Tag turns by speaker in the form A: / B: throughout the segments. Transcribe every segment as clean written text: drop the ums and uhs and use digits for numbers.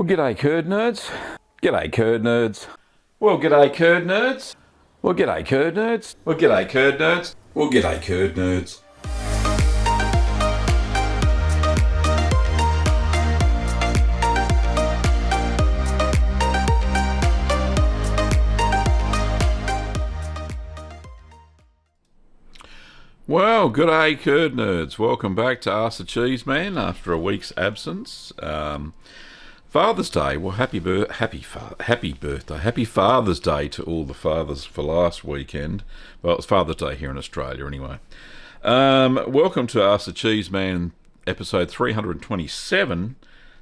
A: Well, g'day curd nerds. G'day curd nerds. Well, g'day curd nerds. Well, g'day curd nerds. Well, g'day curd nerds. Well, g'day curd nerds. Well, g'day curd nerds. Welcome back to Ask the Cheeseman after a week's absence. Father's Day. Well, happy birthday. Happy Father's Day to all the fathers for last weekend. Well, it's Father's Day here in Australia anyway. Welcome to Ask the Cheeseman episode 327.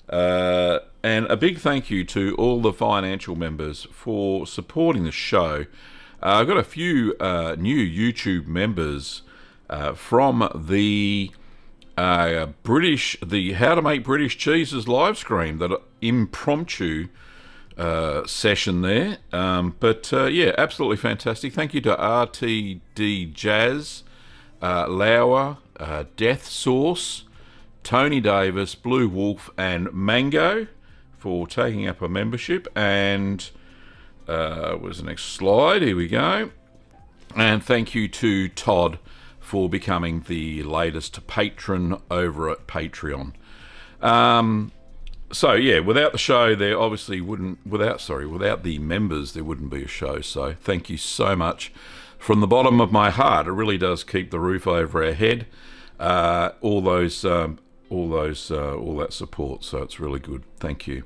A: And a big thank you to all the financial members for supporting the show. I've got a few new YouTube members from the How to Make British Cheeses live stream, that impromptu session there. Yeah, absolutely fantastic. Thank you to RTD Jazz, Lauer, Death Sauce, Tony Davis, Blue Wolf, and Mango for taking up a membership. And where's the next slide? Here we go. And thank you to Todd for becoming the latest patron over at Patreon. So yeah, without the show, there obviously without the members, there wouldn't be a show. So thank you so much from the bottom of my heart. It really does keep the roof over our head. All that support. So it's really good. Thank you.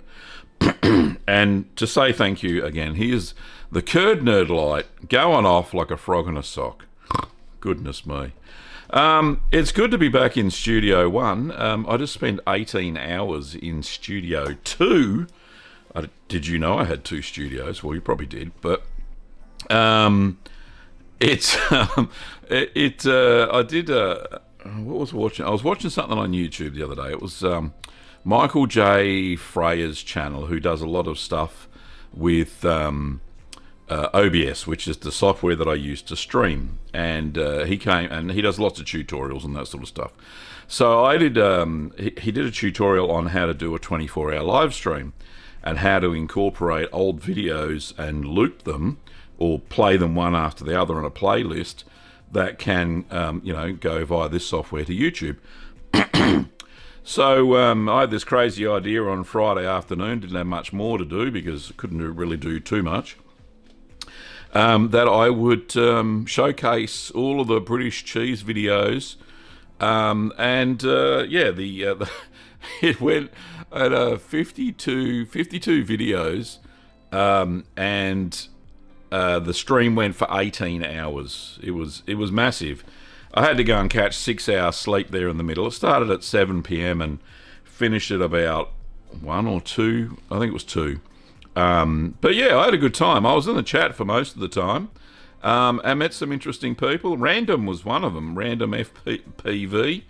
A: And to say thank you again, here's the curd nerd light going off like a frog in a sock. Goodness me. It's good to be back in Studio 1. I just spent 18 hours in Studio 2. Did you know I had two studios? Well, you probably did. But I did... what was I watching? I was watching something on YouTube the other day. It was Michael J. Freya's channel, who does a lot of stuff with... OBS, which is the software that I use to stream, and he came and he does lots of tutorials and that sort of stuff. So I did. He did a tutorial on how to do a 24-hour live stream and how to incorporate old videos and loop them or play them one after the other on a playlist that can, go via this software to YouTube. So I had this crazy idea on Friday afternoon. Didn't have much more to do because I couldn't really do too much. That I would showcase all of the British cheese videos, it went at 52 videos, and the stream went for 18 hours. It was massive. I had to go and catch 6 hours sleep there in the middle. It started at 7 p.m. and finished at about 1 or 2. I think it was 2. But yeah, I had a good time. I was in the chat for most of the time. I met some interesting people. Random was one of them, Random FPV.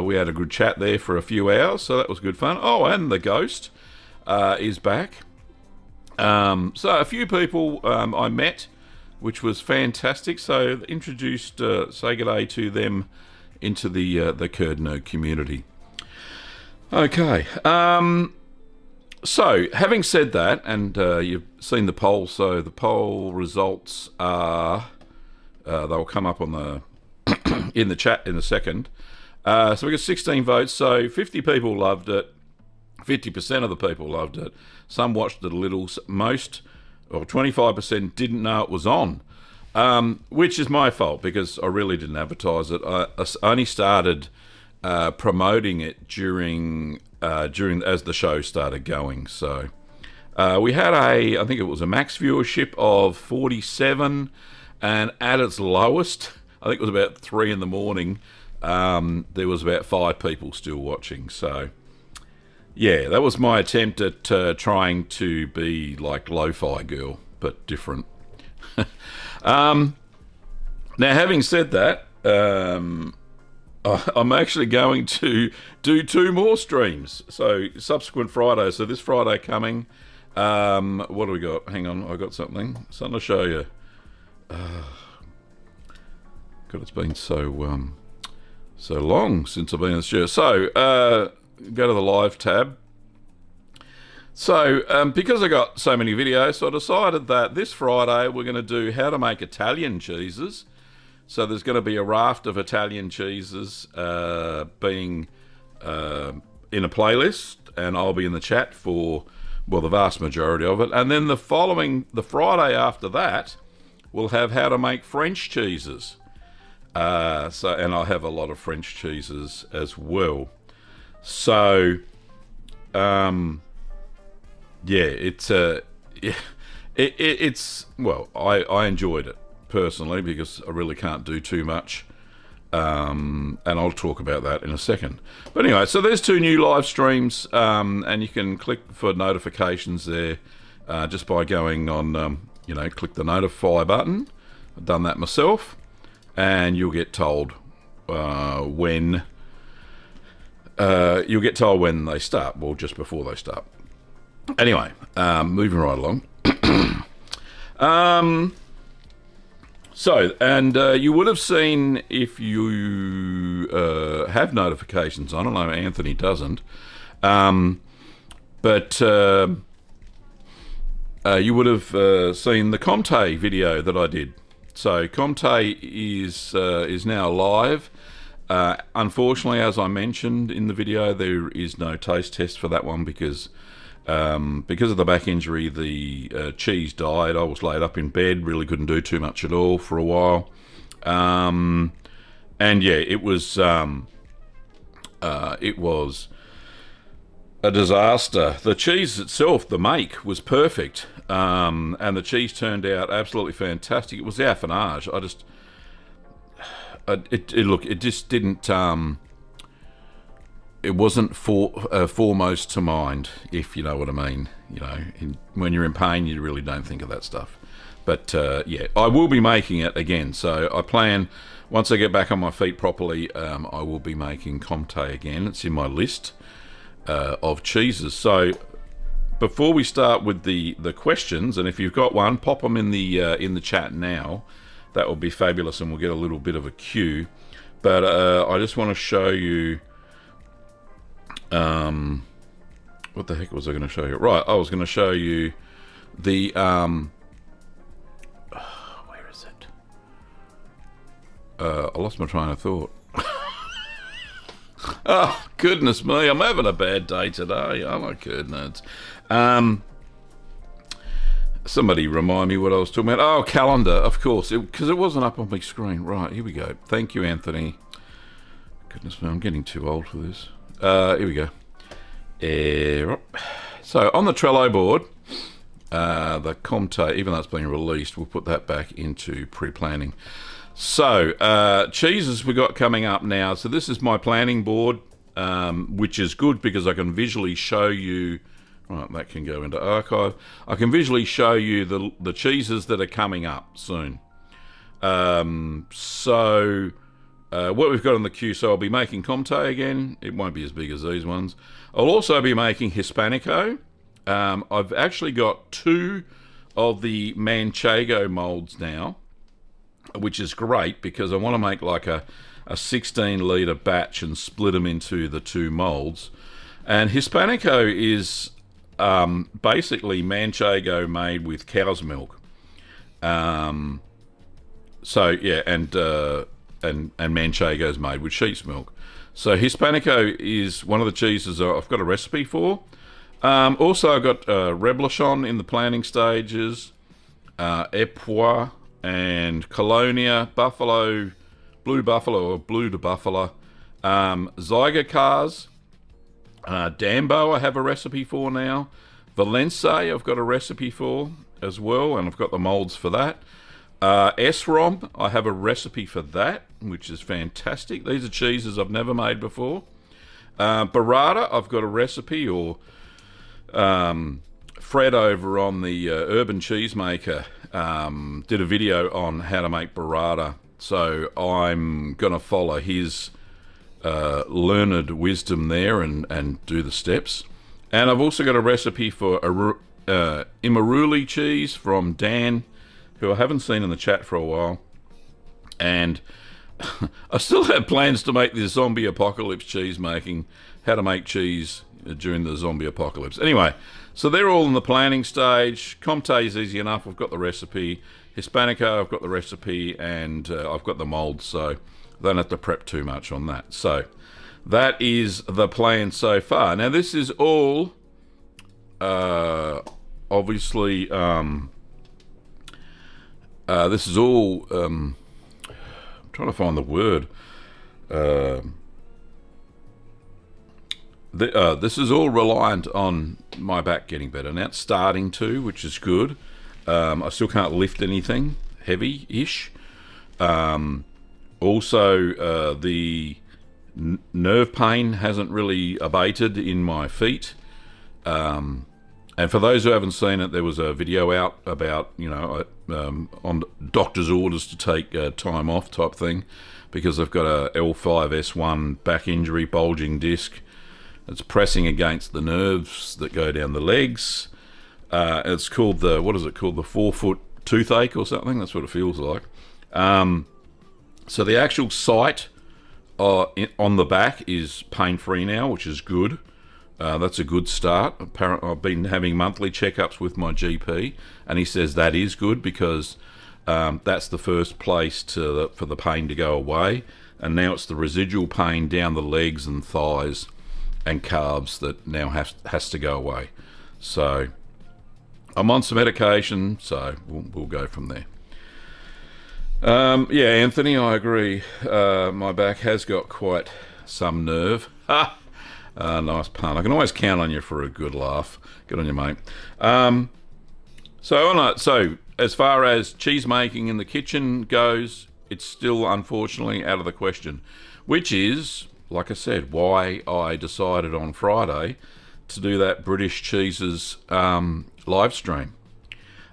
A: We had a good chat there for a few hours, so that was good fun. Oh, and the Ghost is back. So a few people I met, which was fantastic. So introduced, say good day to them into the Curd Nerd community. Okay. So, having said that, and you've seen the poll, so the poll results are, they'll come up on the in the chat in a second. So we got 16 votes, so 50 people loved it, 50% of the people loved it, some watched it a little, most, or 25% didn't know it was on, which is my fault because I really didn't advertise it. I only started promoting it during as the show started going. So we had I think it was a max viewership of 47, and at its lowest, I think it was about 3 in the morning, there was about 5 people still watching. So yeah, that was my attempt at trying to be like Lo-Fi Girl, but different. Now, having said that, I'm actually going to do 2 more streams. So subsequent Fridays. So this Friday coming. What do we got? Hang on, I got something to show you. God, it's been so long since I've been in the studio. So go to the live tab. So, because I got so many videos, so I decided that this Friday we're going to do how to make Italian cheeses. So there's going to be a raft of Italian cheeses being in a playlist, and I'll be in the chat for, well, the vast majority of it. And then the Friday after that, we'll have how to make French cheeses. And I'll have a lot of French cheeses as well. So, it's well, I enjoyed it personally because I really can't do too much, and I'll talk about that in a second. But anyway, so there's 2 new live streams, and you can click for notifications there just by going on, click the notify button. I've done that myself, and you'll get told when they start, well, just before they start. Anyway, moving right along. You would have seen, if you have notifications on, I know Anthony doesn't, but you would have seen the Comté video that I did. So Comté is now live. Unfortunately, as I mentioned in the video, there is no taste test for that one because of the back injury, the cheese died. I was laid up in bed, really couldn't do too much at all for a while. And yeah, it was a disaster. The cheese itself, the make, was perfect, and the cheese turned out absolutely fantastic. It was the affinage. It just didn't. It wasn't foremost to mind, if you know what I mean. When you're in pain, you really don't think of that stuff. But yeah, I will be making it again. So I plan, once I get back on my feet properly, I will be making Comté again. It's in my list of cheeses. So before we start with the questions, and if you've got one, pop them in the chat now. That would be fabulous, and we'll get a little bit of a cue. But I just want to show you. What the heck was I going to show you? Right, I was going to show you the where is it? I lost my train of thought. Oh, goodness me, I'm having a bad day today. Oh my goodness. Somebody remind me what I was talking about. Oh, calendar, of course, because it wasn't up on my screen. Right, here we go. Thank you, Anthony. Goodness me, I'm getting too old for this. Here we go. So on the Trello board, the Comté, even though it's being released, we'll put that back into pre-planning. So cheeses we got coming up now. So this is my planning board, which is good because I can visually show you. Right, that can go into archive. I can visually show you the cheeses that are coming up soon. What we've got on the queue, so I'll be making Comté again. It won't be as big as these ones. I'll also be making Hispanico. I've actually got 2 of the Manchego molds now, which is great because I want to make like a 16-litre batch and split them into the 2 molds. And Hispanico is basically Manchego made with cow's milk. So yeah, and Manchego is made with sheep's milk. So Hispanico is one of the cheeses I've got a recipe for. Also, I've got Reblochon in the planning stages, Epoix and Colonia, Buffalo, Blue Buffalo or Blue de Buffalo, Zygercars, Dambo I have a recipe for now. Valence I've got a recipe for as well, and I've got the molds for that. S-Rom, I have a recipe for that, which is fantastic. These are cheeses I've never made before. Burrata, I've got a recipe, or Fred over on the Urban Cheesemaker did a video on how to make burrata. So I'm going to follow his learned wisdom there and do the steps. And I've also got a recipe for Imaruli cheese from Dan, who I haven't seen in the chat for a while. And I still have plans to make this zombie apocalypse cheese making, how to make cheese, during the zombie apocalypse. Anyway, so they're all in the planning stage. Comté is easy enough. I've got the recipe. Hispanico, I've got the recipe, and I've got the mould, so I don't have to prep too much on that. So that is the plan so far. Now, this is all obviously this is all I'm trying to find the word. This is all reliant on my back getting better. Now it's starting to, which is good. I still can't lift anything heavy-ish. Also, the nerve pain hasn't really abated in my feet. And for those who haven't seen it, there was a video out about, on doctor's orders to take time off type thing, because I've got a L5S1 back injury, bulging disc. It's pressing against the nerves that go down the legs. It's called the 4-foot toothache or something. That's what it feels like. So the actual site on the back is pain-free now, which is good. That's a good start. Apparently, I've been having monthly checkups with my GP, and he says that is good because that's the first place for the pain to go away. And now it's the residual pain down the legs and thighs and calves that now has to go away. So I'm on some medication, so we'll go from there. Yeah, Anthony, I agree. My back has got quite some nerve. Nice pun. I can always count on you for a good laugh. Good on you, mate. So as far as cheese making in the kitchen goes, it's still unfortunately out of the question, which is, like I said, why I decided on Friday to do that British Cheeses live stream.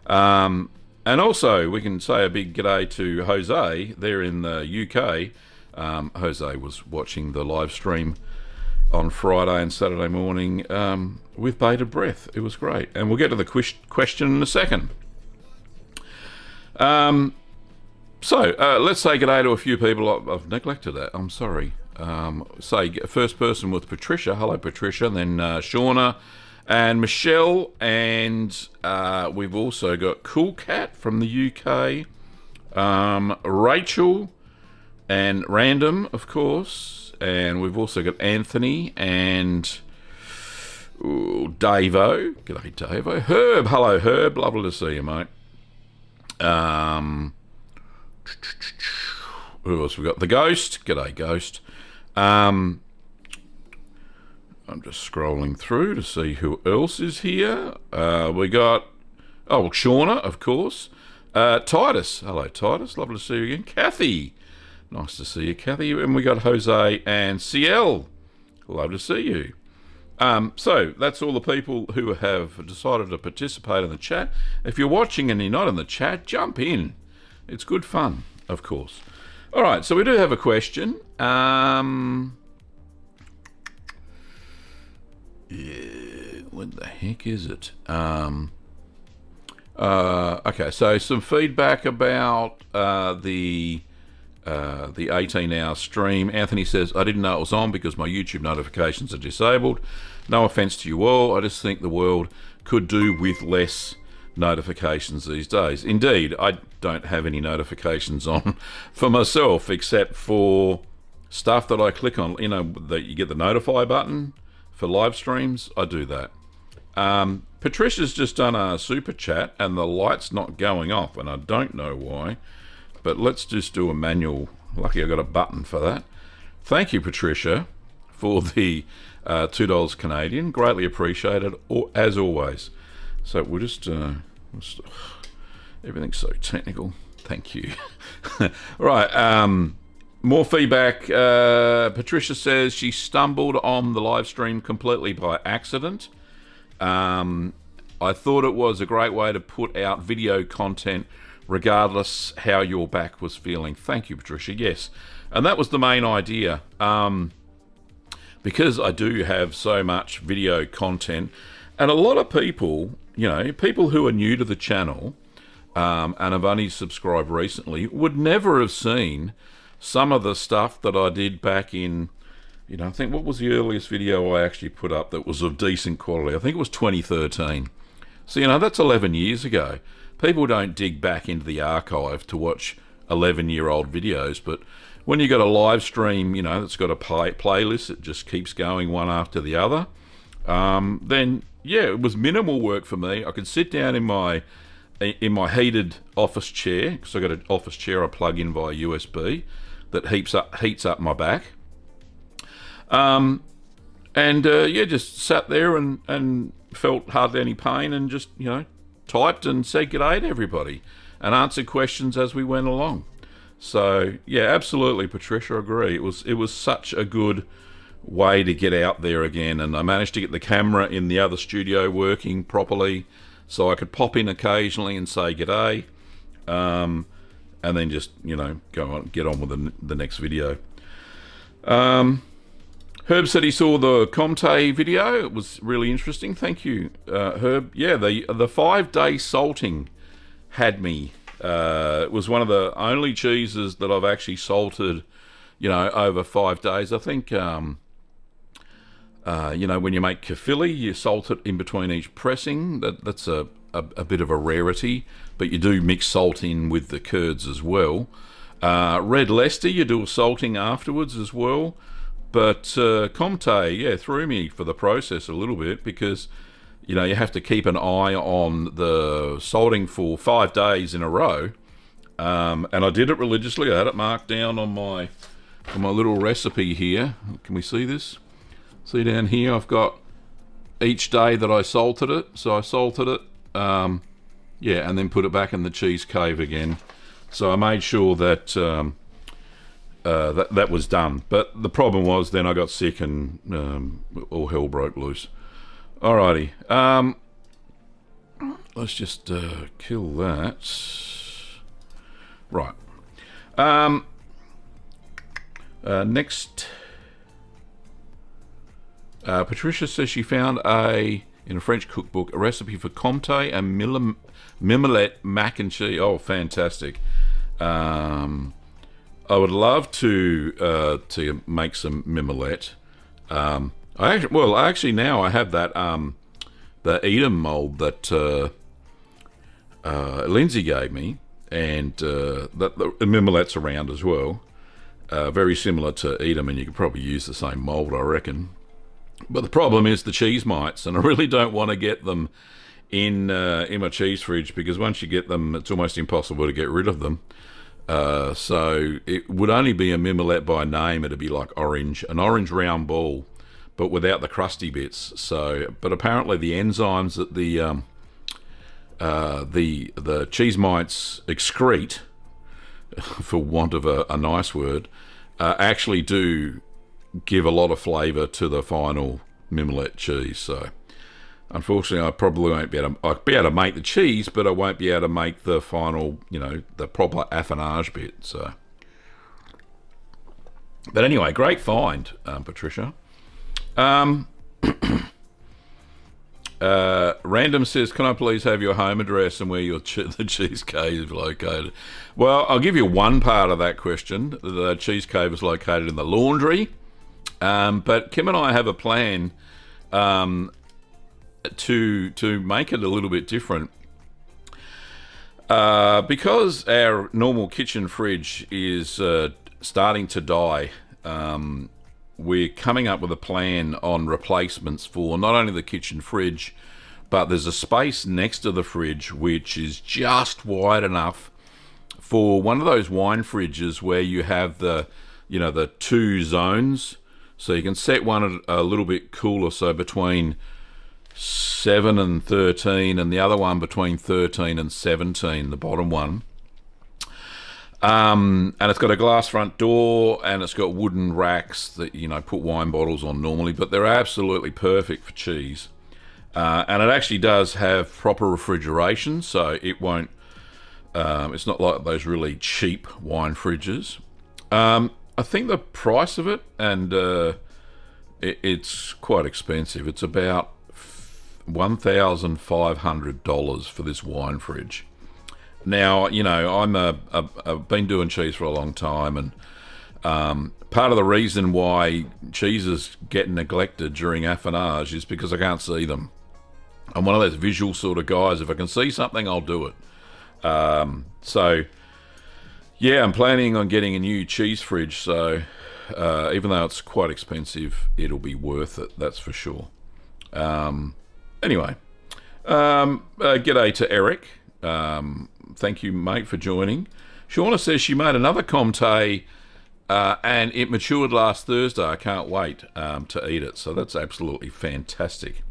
A: And also, we can say a big g'day to Jose there in the UK. Jose was watching the live stream on Friday and Saturday morning with bated breath. It was great. And we'll get to the question in a second. So let's say g'day to a few people. I've neglected that. I'm sorry. Say first person with Patricia. Hello, Patricia. And then Shauna and Michelle. And we've also got Cool Cat from the UK. Rachel and Random, of course. And we've also got Anthony and Davo. G'day, Davo. Herb. Hello, Herb. Lovely to see you, mate. Who else we got? The Ghost. G'day, Ghost. I'm just scrolling through to see who else is here. We got Shauna, of course. Titus. Hello, Titus. Lovely to see you again. Kathy. Nice to see you, Kathy. And we got Jose and CL. Love to see you. So that's all the people who have decided to participate in the chat. If you're watching and you're not in the chat, jump in. It's good fun, of course. All right, so we do have a question. Yeah, what the heck is it? Okay, so some feedback about the 18-hour stream. Anthony says, I didn't know it was on because my YouTube notifications are disabled. No offense to you all. I just think the world could do with less notifications these days. Indeed, I don't have any notifications on for myself except for stuff that I click on. You know, that you get the notify button for live streams. I do that. Patricia's just done a super chat and the light's not going off, and I don't know why. But let's just do a manual. Lucky I got a button for that. Thank you, Patricia, for the $2 Canadian. Greatly appreciated, as always. So we'll just everything's so technical. Thank you. Right. More feedback. Patricia says she stumbled on the live stream completely by accident. I thought it was a great way to put out video content regardless how your back was feeling. Thank you, Patricia. Yes. And that was the main idea. Because I do have so much video content, and a lot of people, you know, people who are new to the channel and have only subscribed recently would never have seen some of the stuff that I did back in You know, I think, what was the earliest video I actually put up that was of decent quality? I think it was 2013. So, you know, that's 11 years ago. People don't dig back into the archive to watch 11-year-old videos, but when you got a live stream, you know, that's got a playlist that just keeps going one after the other, then, yeah, it was minimal work for me. I could sit down in my heated office chair, because I got an office chair I plug in via USB that heats up my back. Just sat there and felt hardly any pain, and just, you know, typed and said g'day to everybody and answered questions as we went along. So yeah, absolutely, Patricia, I agree. It was such a good way to get out there again, and I managed to get the camera in the other studio working properly, so I could pop in occasionally and say g'day, and then just, you know, get on with the next video. Herb said he saw the Comté video. It was really interesting. Thank you, Herb. Yeah, the 5-day salting had me. It was one of the only cheeses that I've actually salted, you know, over 5 days. I think, you know, when you make kefili, you salt it in between each pressing. That's a bit of a rarity, but you do mix salt in with the curds as well. Red Leicester, you do a salting afterwards as well. But Comté, yeah, threw me for the process a little bit, because, you know, you have to keep an eye on the salting for 5 days in a row. And I did it religiously. I had it marked down on my little recipe here. Can we see this? See down here, I've got each day that I salted it. So I salted it, yeah, and then put it back in the cheese cave again. So I made sure that that was done. But the problem was, then I got sick and all hell broke loose. Alrighty, let's just kill that. Right. Next, Patricia says she found in a French cookbook, a recipe for Comté and mimolette mac and cheese. Oh, fantastic! I would love to make some mimolette. I actually now I have that the Edam mold that Lindsay gave me, and that the mimolette's around as well. Very similar to Edam, and you could probably use the same mold, I reckon. But the problem is the cheese mites, and I really don't want to get them in my cheese fridge, because once you get them, it's almost impossible to get rid of them. So it would only be a mimolette by name. It'd be like an orange round ball, but without the crusty bits. So, but apparently the enzymes that the cheese mites excrete, for want of a nice word, actually do give a lot of flavour to the final mimolette cheese. So unfortunately, I probably won't be able to. I'll be able to make the cheese, but I won't be able to make the final, you know, the proper affinage bit. So, but anyway, great find, Patricia. Random says, "Can I please have your home address and where your the cheese cave is located?" Well, I'll give you one part of that question. The cheese cave is located in the laundry, but Kim and I have a plan. To make it a little bit different, because our normal kitchen fridge is starting to die. We're coming up with a plan on replacements for not only the kitchen fridge, but there's a space next to the fridge which is just wide enough for one of those wine fridges where you have the 2 zones, so you can set one a little bit cooler, so between 7 and 13, and the other one between 13 and 17, the bottom one. And it's got a glass front door, and it's got wooden racks that, you know, put wine bottles on normally, but they're absolutely perfect for cheese. And it actually does have proper refrigeration, so it won't, it's not like those really cheap wine fridges. I think the price of it, and it's quite expensive. It's about $1,500 for this wine fridge. Now, you know, I've been doing cheese for a long time, and Part of the reason why cheeses get neglected during affinage is because I can't see them. I'm one of those visual sort of guys. If I can see something, I'll do it. So, yeah, I'm planning on getting a new cheese fridge. So, even though it's quite expensive, it'll be worth it. That's for sure. Anyway, g'day to Eric. Thank you, mate, for joining. Shauna says she made another Comté, and it matured last Thursday. I can't wait to eat it. So that's absolutely fantastic.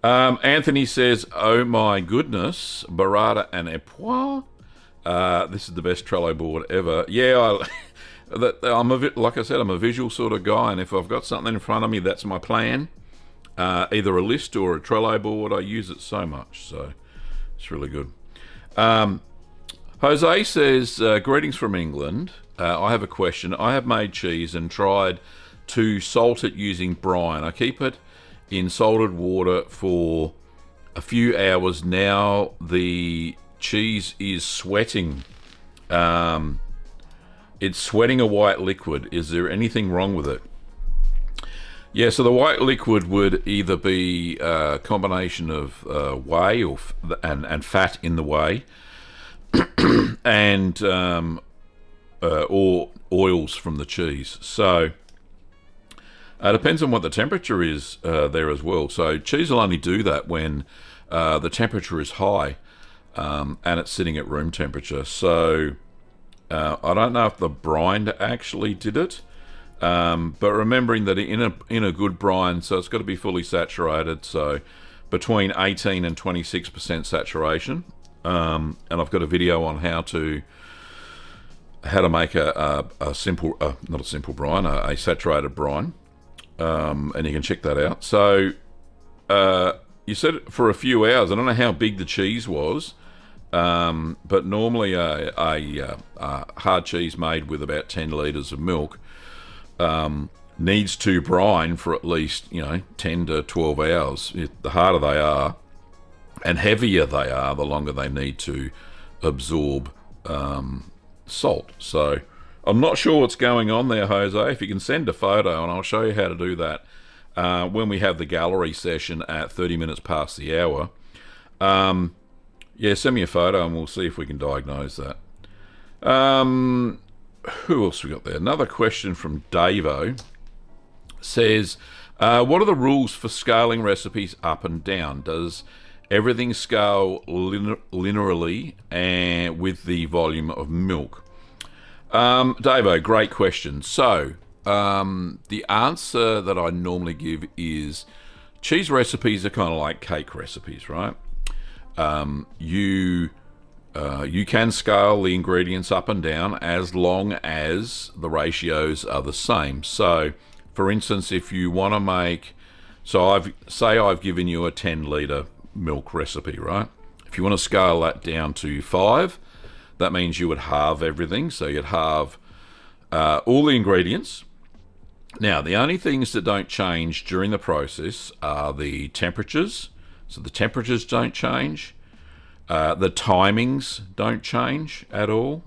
A: Anthony says, oh my goodness, burrata and epois. This is the best Trello board ever. Yeah, like I said, I'm a visual sort of guy, and if I've got something in front of me, that's my plan. Either a list or a Trello board. I use it so much, so it's really good. Jose says, greetings from England. I have a question. I have made cheese and tried to salt it using brine. I keep it in salted water for a few hours. Now the cheese is sweating. It's sweating a white liquid. Is there anything wrong with it? Yeah, so the white liquid would either be a combination of whey and fat in the whey, and or oils from the cheese. So it depends on what the temperature is there as well. So cheese will only do that when the temperature is high and it's sitting at room temperature. So I don't know if the brine actually did it, but remembering that in a good brine, so it's got to be fully saturated, so between 18 and 26% saturation. And I've got a video on how to make a simple, not a simple brine, a saturated brine. And you can check that out. So you said for a few hours. I don't know how big the cheese was, but normally a hard cheese made with about 10 litres of milk needs to brine for at least 10 to 12 hours. The harder they are and heavier they are, the longer they need to absorb salt. So I'm not sure what's going on there, Jose. If you can send a photo, and I'll show you how to do that when we have the gallery session at 30 minutes past the hour. Yeah, send me a photo and we'll see if we can diagnose that. Who else we got there? Another question from Davo. Says, what are the rules for scaling recipes up and down? Does everything scale linearly and with the volume of milk? Davo, great question. So, the answer that I normally give is cheese recipes are kind of like cake recipes, right? You can scale the ingredients up and down as long as the ratios are the same. So, for instance, if you want to make, I've given you a 10 litre milk recipe, right? If you want to scale that down to 5, that means you would halve everything. So you'd halve all the ingredients. Now, the only things that don't change during the process are the temperatures. So the temperatures don't change. The timings don't change at all.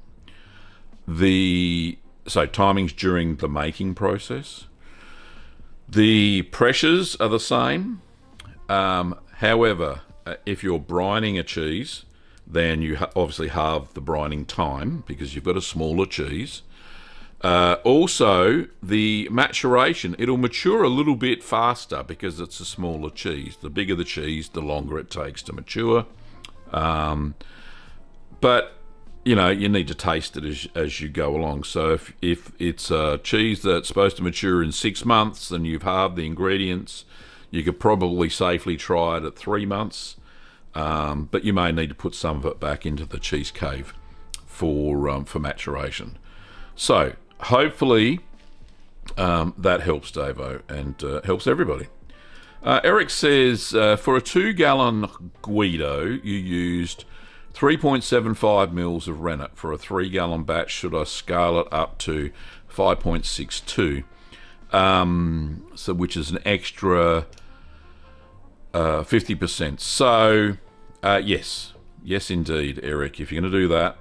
A: So timings during the making process. The pressures are the same. However, if you're brining a cheese, then you obviously halve the brining time because you've got a smaller cheese. Also, the maturation, it'll mature a little bit faster because it's a smaller cheese. The bigger the cheese, the longer it takes to mature. But, you need to taste it as you go along. So if it's a cheese that's supposed to mature in 6 months and you've halved the ingredients, you could probably safely try it at 3 months. But you may need to put some of it back into the cheese cave for maturation. So hopefully that helps Davo and helps everybody. Eric says, for a 2-gallon Guido, you used 3.75 mils of rennet. For a 3-gallon batch, should I scale it up to 5.62? So which is an extra 50%. So yes indeed, Eric. If you're going to do that,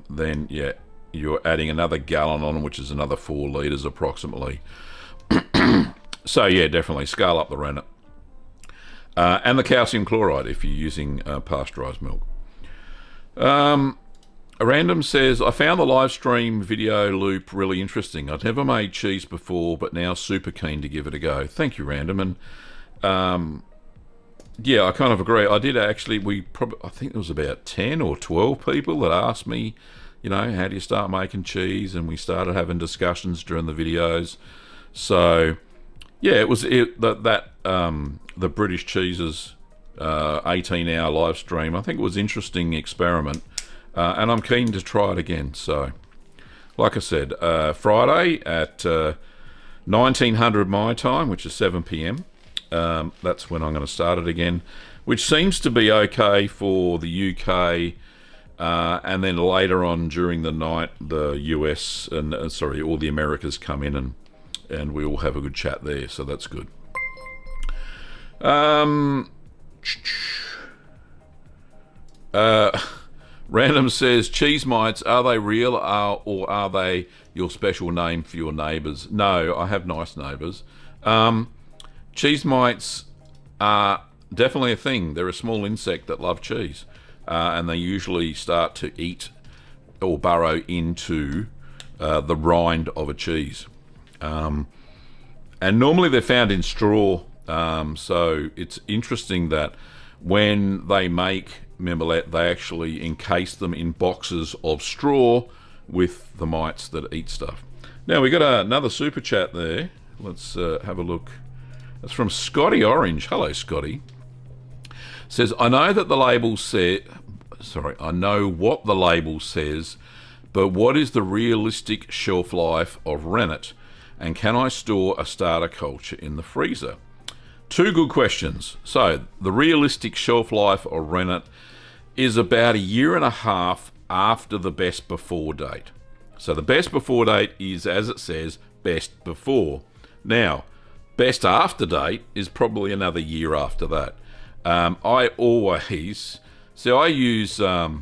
A: then yeah, you're adding another gallon on, which is another 4 litres approximately. So yeah, definitely scale up the rennet. And the calcium chloride if you're using pasteurised milk. A random says, I found the live stream video loop really interesting. I'd never made cheese before, but now super keen to give it a go. Thank you, Random. And yeah, I kind of agree. I did actually, I think there was about 10 or 12 people that asked me, you know, how do you start making cheese? And we started having discussions during the videos. So yeah, it was the British Cheeses 18-hour live stream. I think it was an interesting experiment. And I'm keen to try it again. So, like I said, Friday at 1900 my time, which is 7 p.m. That's when I'm going to start it again, which seems to be okay for the UK. And then later on during the night, the US and all the Americas come in and we all have a good chat there. So that's good. Random says, cheese mites, are they real or are they your special name for your neighbours? No, I have nice neighbours. Cheese mites are definitely a thing. They're a small insect that love cheese. And they usually start to eat or burrow into the rind of a cheese. And normally they're found in straw. So it's interesting that when they make Mimolette, they actually encase them in boxes of straw with the mites that eat stuff. Now we got another super chat there. Let's have a look. That's from Scotty Orange. Hello, Scotty. Says, I know what the label says, but what is the realistic shelf life of rennet? And can I store a starter culture in the freezer? Two good questions. So, the realistic shelf life of rennet is about 1.5 years after the best before date. So, the best before date is, as it says, best before. Now, best after date is probably another year after that. I use the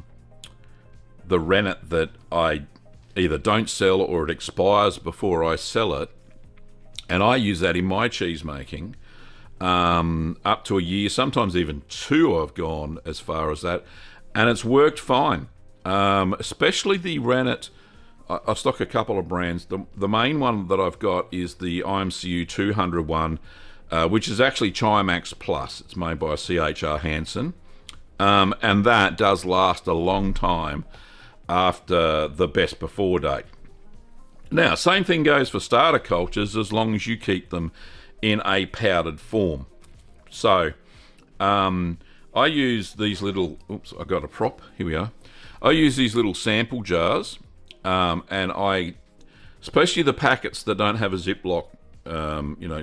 A: rennet that I either don't sell or it expires before I sell it, and I use that in my cheese making. Up to 1 year, sometimes even 2 I've gone as far as that, and it's worked fine. Especially the rennet, I stock a couple of brands. The main one that I've got is the IMCU 200 one, which is actually Chimax Plus. It's made by CHR Hansen, and that does last a long time after the best before date. Now, same thing goes for starter cultures as long as you keep them in a powdered form. So, I use these little, I got a prop, here we are. I use these little sample jars, and I, especially the packets that don't have a Ziploc,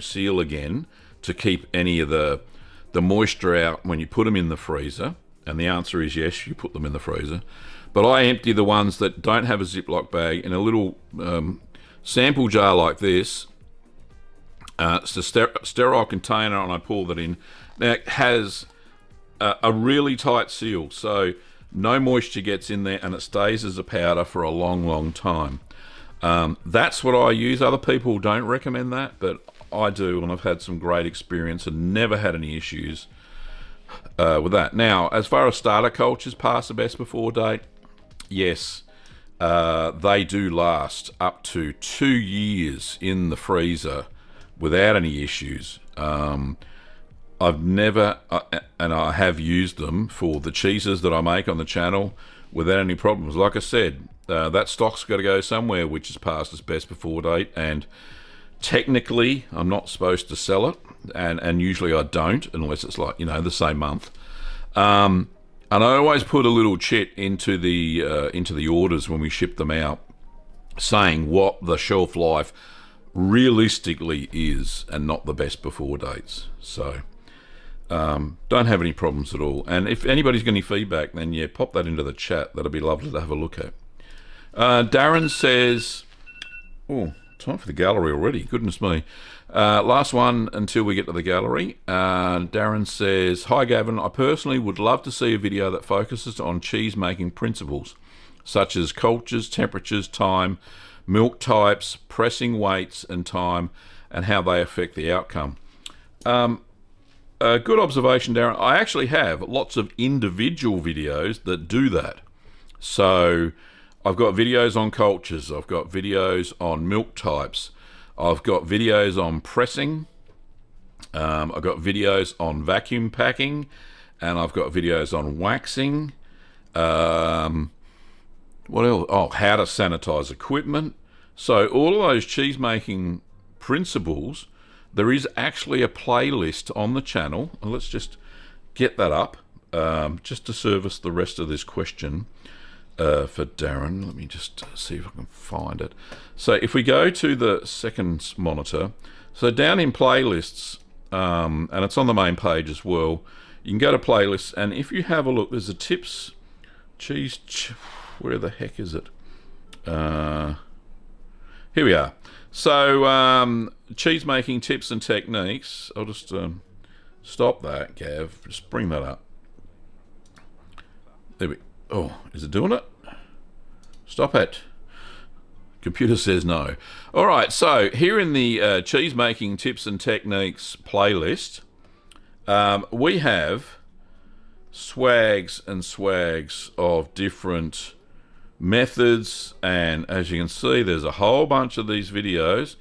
A: seal again, to keep any of the moisture out when you put them in the freezer. And the answer is yes, you put them in the freezer. But I empty the ones that don't have a Ziploc bag in a little sample jar like this. It's a sterile container, and I pour that in. Now, it has a really tight seal, so no moisture gets in there, and it stays as a powder for a long, long time. That's what I use. Other people don't recommend that, but I do, and I've had some great experience and never had any issues with that. Now, as far as starter cultures past the best before date, yes, they do last up to 2 years in the freezer without any issues. I've never, and I have used them for the cheeses that I make on the channel without any problems. Like I said, that stock's got to go somewhere which is past its best before date, and technically I'm not supposed to sell it, and usually I don't unless it's like, the same month. And I always put a little chit into the orders when we ship them out, saying what the shelf life realistically is and not the best before dates. So don't have any problems at all. And if anybody's got any feedback, then yeah, pop that into the chat. That'll be lovely to have a look at. Darren says, oh, time for the gallery already, goodness me. Last one until we get to the gallery. Darren says, hi Gavin, I personally would love to see a video that focuses on cheese making principles. such as cultures, temperatures, time, milk types, pressing weights and time, and how they affect the outcome. A good observation, Darren. I actually have lots of individual videos that do that. So I've got videos on cultures, I've got videos on milk types, I've got videos on pressing, I've got videos on vacuum packing, and I've got videos on waxing. What else? Oh, how to sanitize equipment. So all of those cheese making principles, there is actually a playlist on the channel. And let's just get that up, just to service the rest of this question for Darren. Let me just see if I can find it. So if we go to the second monitor, so down in playlists, and it's on the main page as well, you can go to playlists, and if you have a look, there's a tips, where the heck is it? Here we are. So, cheese making tips and techniques. I'll just stop that, Gav. Just bring that up. There we. Oh, is it doing it? Stop it. Computer says no. All right. So here in the cheese making tips and techniques playlist, we have swags and swags of different methods, and as you can see, there's a whole bunch of these videos.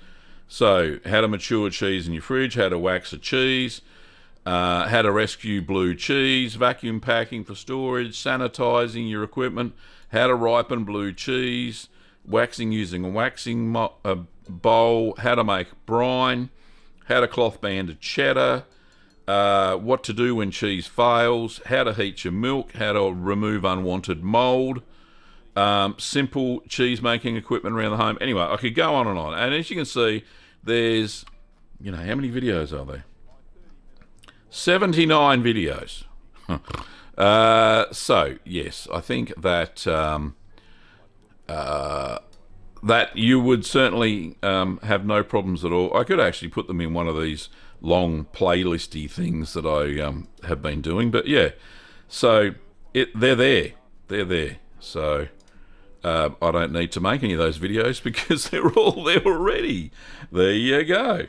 A: So how to mature cheese in your fridge, how to wax a cheese, how to rescue blue cheese, vacuum packing for storage, sanitizing your equipment, how to ripen blue cheese, waxing using a waxing bowl, how to make brine, how to cloth band a cheddar, what to do when cheese fails, how to heat your milk, how to remove unwanted mold, simple cheese making equipment around the home. Anyway, I could go on, and as you can see, there's, how many videos are there? 79 videos. So yes, I think that that you would certainly have no problems at all. I could actually put them in one of these long playlisty things that I have been doing, but yeah, so they're there. So I don't need to make any of those videos because they're all there already. There you go.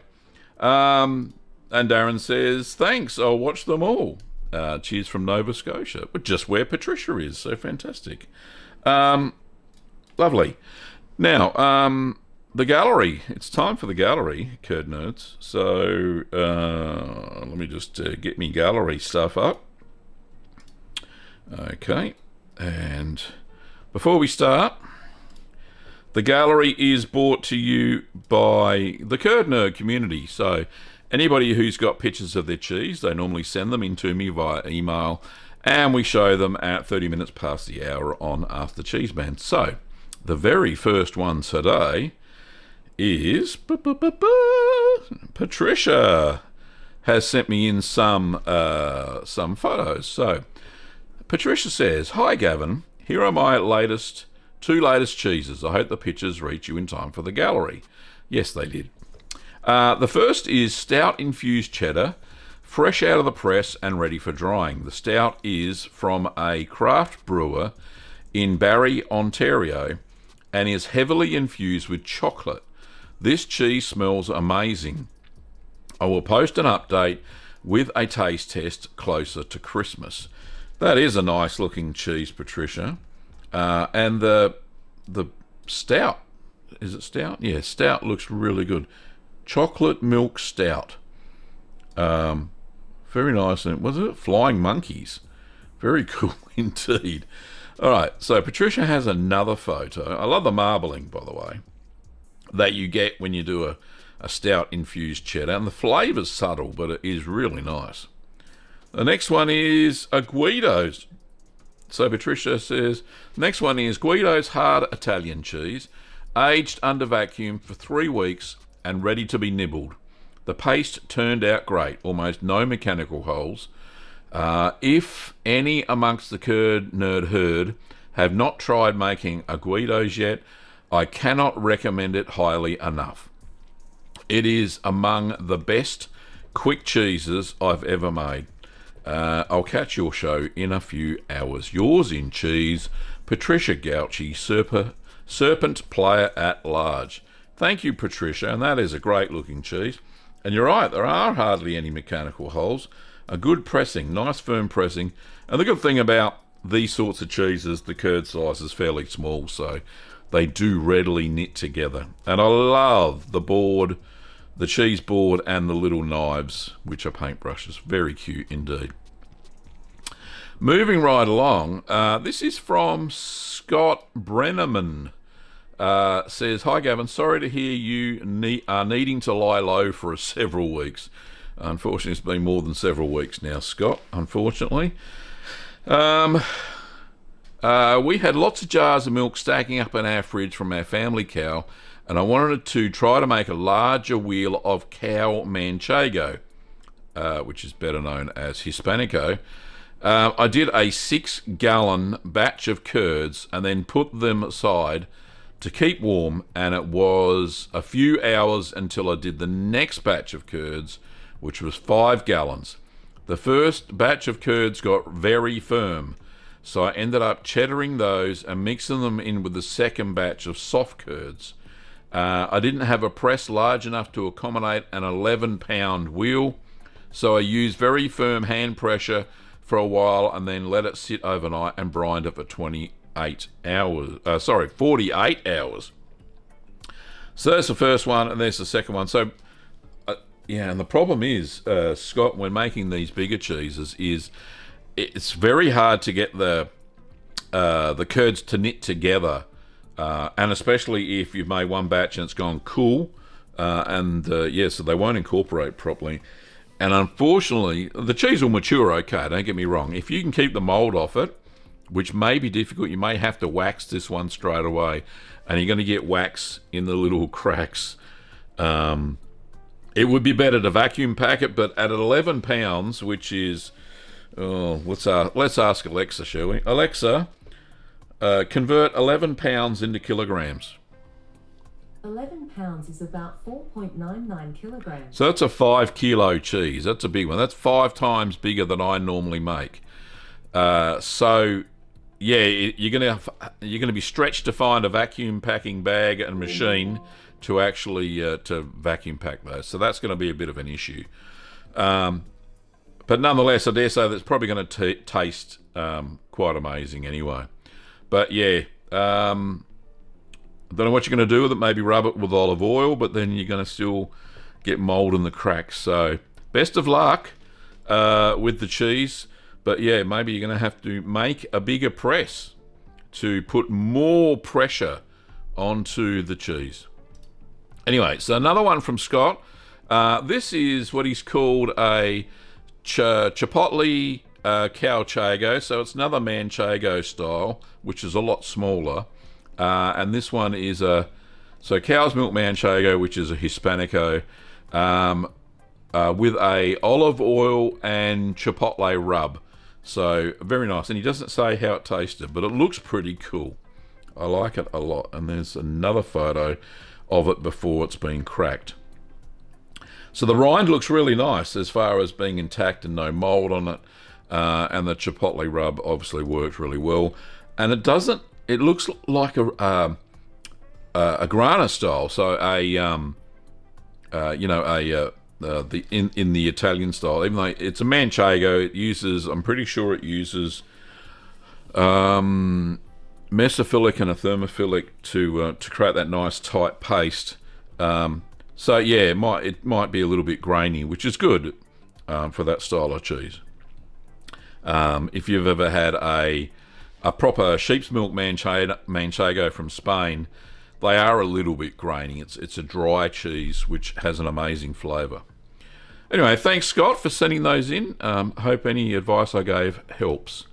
A: And Darren says, thanks, I'll watch them all. Cheers from Nova Scotia, but just where Patricia is, so fantastic. Lovely. Now, the gallery. It's time for the gallery, Curd Nerds. So let me just get me gallery stuff up. Okay, and before we start, the gallery is brought to you by the Curd Nerd community. So anybody who's got pictures of their cheese, they normally send them in to me via email, and we show them at 30 minutes past the hour on Ask the Cheeseman. So the very first one today is Patricia has sent me in some photos. So Patricia says, "Hi Gavin, here are my two latest cheeses. I hope the pictures reach you in time for the gallery." Yes, they did. The first is stout infused cheddar, fresh out of the press and ready for drying. The stout is from a craft brewer in Barrie, Ontario, and is heavily infused with chocolate. This cheese smells amazing. I will post an update with a taste test closer to Christmas. That is a nice looking cheese, Patricia. And the stout, is it stout? Yeah, stout looks really good. Chocolate milk stout. Very nice. And was it Flying Monkeys? Very cool indeed. All right, so Patricia has another photo. I love the marbling, by the way, that you get when you do a stout infused cheddar. And the flavour's subtle, but it is really nice. The next one is a Guido's. So Patricia says, next one is Guido's hard Italian cheese, aged under vacuum for 3 weeks and ready to be nibbled. The paste turned out great, almost no mechanical holes. If any amongst the Curd Nerd herd have not tried making a Guido's yet, I cannot recommend it highly enough. It is among the best quick cheeses I've ever made. I'll catch your show in a few hours. Yours in cheese, Patricia Gauchi, Serpent Player at Large. Thank you, Patricia, and that is a great-looking cheese. And you're right, there are hardly any mechanical holes. A good pressing, nice firm pressing. And the good thing about these sorts of cheeses, the curd size is fairly small, so they do readily knit together. And I love the board, the cheese board, and the little knives, which are paintbrushes. Very cute indeed. Moving right along, this is from Scott Brenneman. Says, "Hi Gavin, sorry to hear you are needing to lie low for several weeks." Unfortunately, it's been more than several weeks now, Scott, unfortunately. We had lots of jars of milk stacking up in our fridge from our family cow, and I wanted to try to make a larger wheel of cow manchego, which is better known as Hispanico. I did a 6-gallon batch of curds and then put them aside to keep warm, and it was a few hours until I did the next batch of curds, which was 5 gallons. The first batch of curds got very firm, so I ended up cheddaring those and mixing them in with the second batch of soft curds. I didn't have a press large enough to accommodate an 11-pound wheel, so I used very firm hand pressure for a while and then let it sit overnight and brined it for 48 hours. So that's the first one, and there's the second one. So, yeah, and the problem is, Scott, when making these bigger cheeses, is it's very hard to get the curds to knit together, and especially if you've made one batch and it's gone cool, so they won't incorporate properly. And unfortunately, the cheese will mature okay, don't get me wrong. If you can keep the mould off it, which may be difficult, you may have to wax this one straight away, and you're going to get wax in the little cracks. It would be better to vacuum pack it, but at 11 pounds, which is... let's ask Alexa, shall we? Alexa, convert 11 pounds into kilograms.
B: 11 pounds is about 4.99 kilograms.
A: So that's a 5 kilo cheese. That's a big one. That's 5 times bigger than I normally make. So yeah, you're gonna be stretched to find a vacuum packing bag and machine to actually to vacuum pack those. So that's going to be a bit of an issue. But nonetheless, I dare say that's probably going to taste quite amazing anyway. But yeah, I don't know what you're going to do with it. Maybe rub it with olive oil, but then you're going to still get mould in the cracks. So best of luck with the cheese. But yeah, maybe you're going to have to make a bigger press to put more pressure onto the cheese. Anyway, so another one from Scott. This is what he's called a Chipotle Calchago. So it's another manchego style, which is a lot smaller. And this one is cow's milk manchego, which is a Hispanico, with a olive oil and chipotle rub. So very nice. And he doesn't say how it tasted, but it looks pretty cool. I like it a lot. And there's another photo of it before it's been cracked. So the rind looks really nice as far as being intact and no mold on it. And the chipotle rub obviously works really well. And it looks like a grana style, so in the Italian style. Even though it's a manchego, I'm pretty sure it uses mesophilic and a thermophilic to create that nice tight paste. So yeah, it might be a little bit grainy, which is good for that style of cheese. If you've ever had a proper sheep's milk manchego from Spain, they are a little bit grainy. It's a dry cheese which has an amazing flavour. Anyway, thanks Scott for sending those in. Hope any advice I gave helps.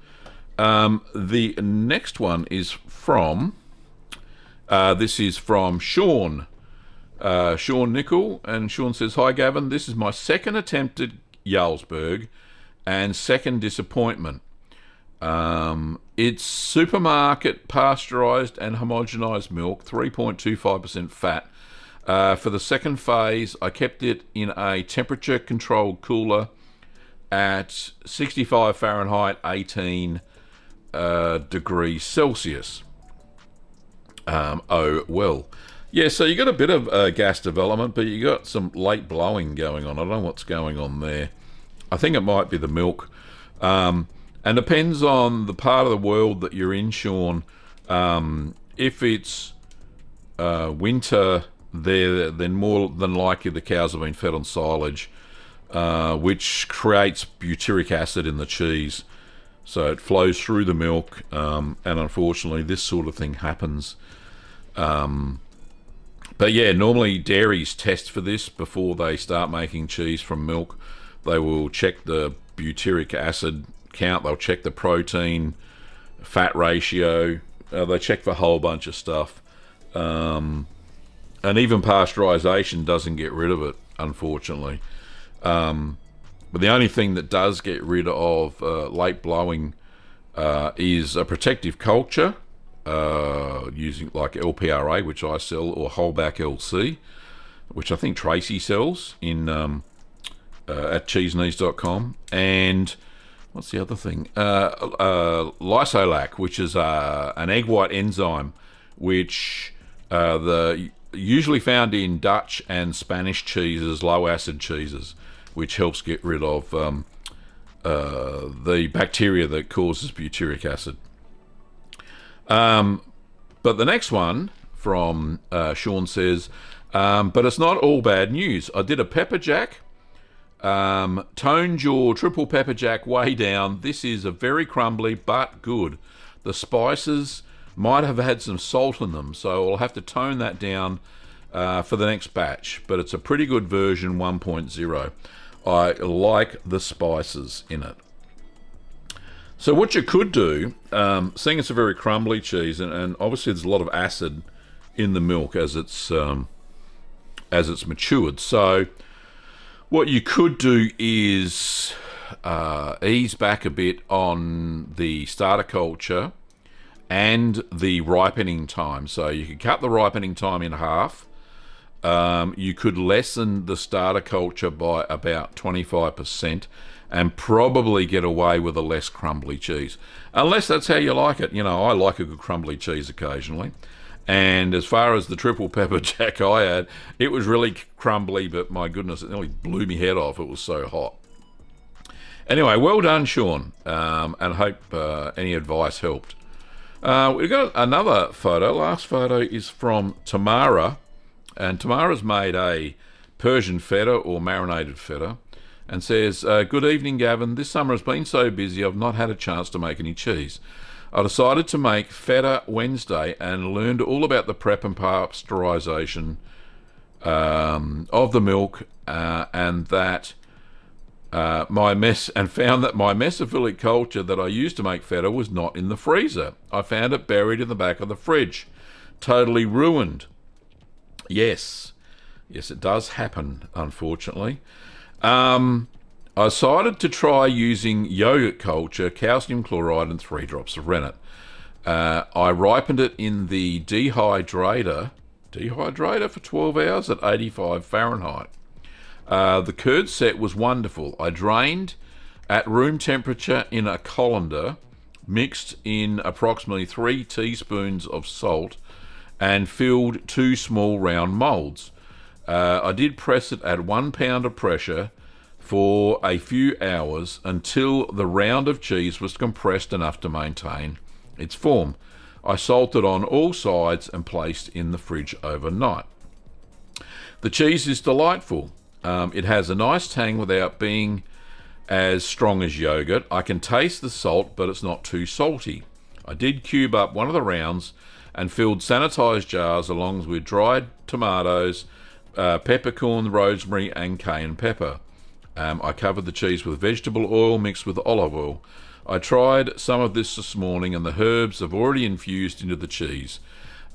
A: The next one is from Sean. Sean Nickel, and Sean says, "Hi Gavin, this is my second attempt at Jarlsberg and second disappointment. It's supermarket pasteurised and homogenised milk, 3.25% fat. For the second phase, I kept it in a temperature-controlled cooler at 65 Fahrenheit, 18 degrees Celsius. Oh, well. Yeah, so you got a bit of gas development, but you got some late blowing going on. I don't know what's going on there. I think it might be the milk. And depends on the part of the world that you're in, Sean. If it's winter there, then more than likely the cows have been fed on silage, which creates butyric acid in the cheese. So it flows through the milk, and unfortunately this sort of thing happens. But yeah, normally dairies test for this before they start making cheese from milk. They will check the butyric acid count, they'll check the protein, fat ratio, they check for a whole bunch of stuff. And even pasteurization doesn't get rid of it, unfortunately. But the only thing that does get rid of late blowing is a protective culture, using like LPRA, which I sell, or Wholeback LC, which I think Tracy sells in at cheesenease.com. And what's the other thing? Lysolac, which is an egg white enzyme, which usually found in Dutch and Spanish cheeses, low acid cheeses, which helps get rid of the bacteria that causes butyric acid. But the next one from Sean says, but it's not all bad news. I did a pepper jack, toned your triple pepper jack way down. This is a very crumbly but good. The spices might have had some salt in them, so I'll have to tone that down for the next batch. But it's a pretty good version 1.0. I like the spices in it. So what you could do, seeing it's a very crumbly cheese, and obviously there's a lot of acid in the milk as it's matured. So what you could do is ease back a bit on the starter culture and the ripening time. So you could cut the ripening time in half. You could lessen the starter culture by about 25%. And probably get away with a less crumbly cheese. Unless that's how you like it. You know, I like a good crumbly cheese occasionally. And as far as the triple pepper jack I had, it was really crumbly, but my goodness, it nearly blew me head off. It was so hot. Anyway, well done, Sean. And hope any advice helped. We've got another photo. Last photo is from Tamara. And Tamara's made a Persian feta or marinated feta. And says, good evening, Gavin. This summer has been so busy I've not had a chance to make any cheese. I decided to make feta Wednesday and learned all about the prep and pasteurization of the milk, and that found that my mesophilic culture that I used to make feta was not in the freezer. I found it buried in the back of the fridge, totally ruined. Yes, it does happen, unfortunately. I decided to try using yogurt culture, calcium chloride, and 3 drops of rennet. I ripened it in the dehydrator for 12 hours at 85 Fahrenheit. The curd set was wonderful. I drained at room temperature in a colander, mixed in approximately 3 teaspoons of salt, and filled 2 small round molds. I did press it at 1 pound of pressure for a few hours until the round of cheese was compressed enough to maintain its form. I salted on all sides and placed in the fridge overnight. The cheese is delightful. It has a nice tang without being as strong as yogurt. I can taste the salt, but it's not too salty. I did cube up one of the rounds and filled sanitized jars along with dried tomatoes, peppercorn, rosemary, and cayenne pepper. I covered the cheese with vegetable oil mixed with olive oil. I tried some of this morning, and the herbs have already infused into the cheese.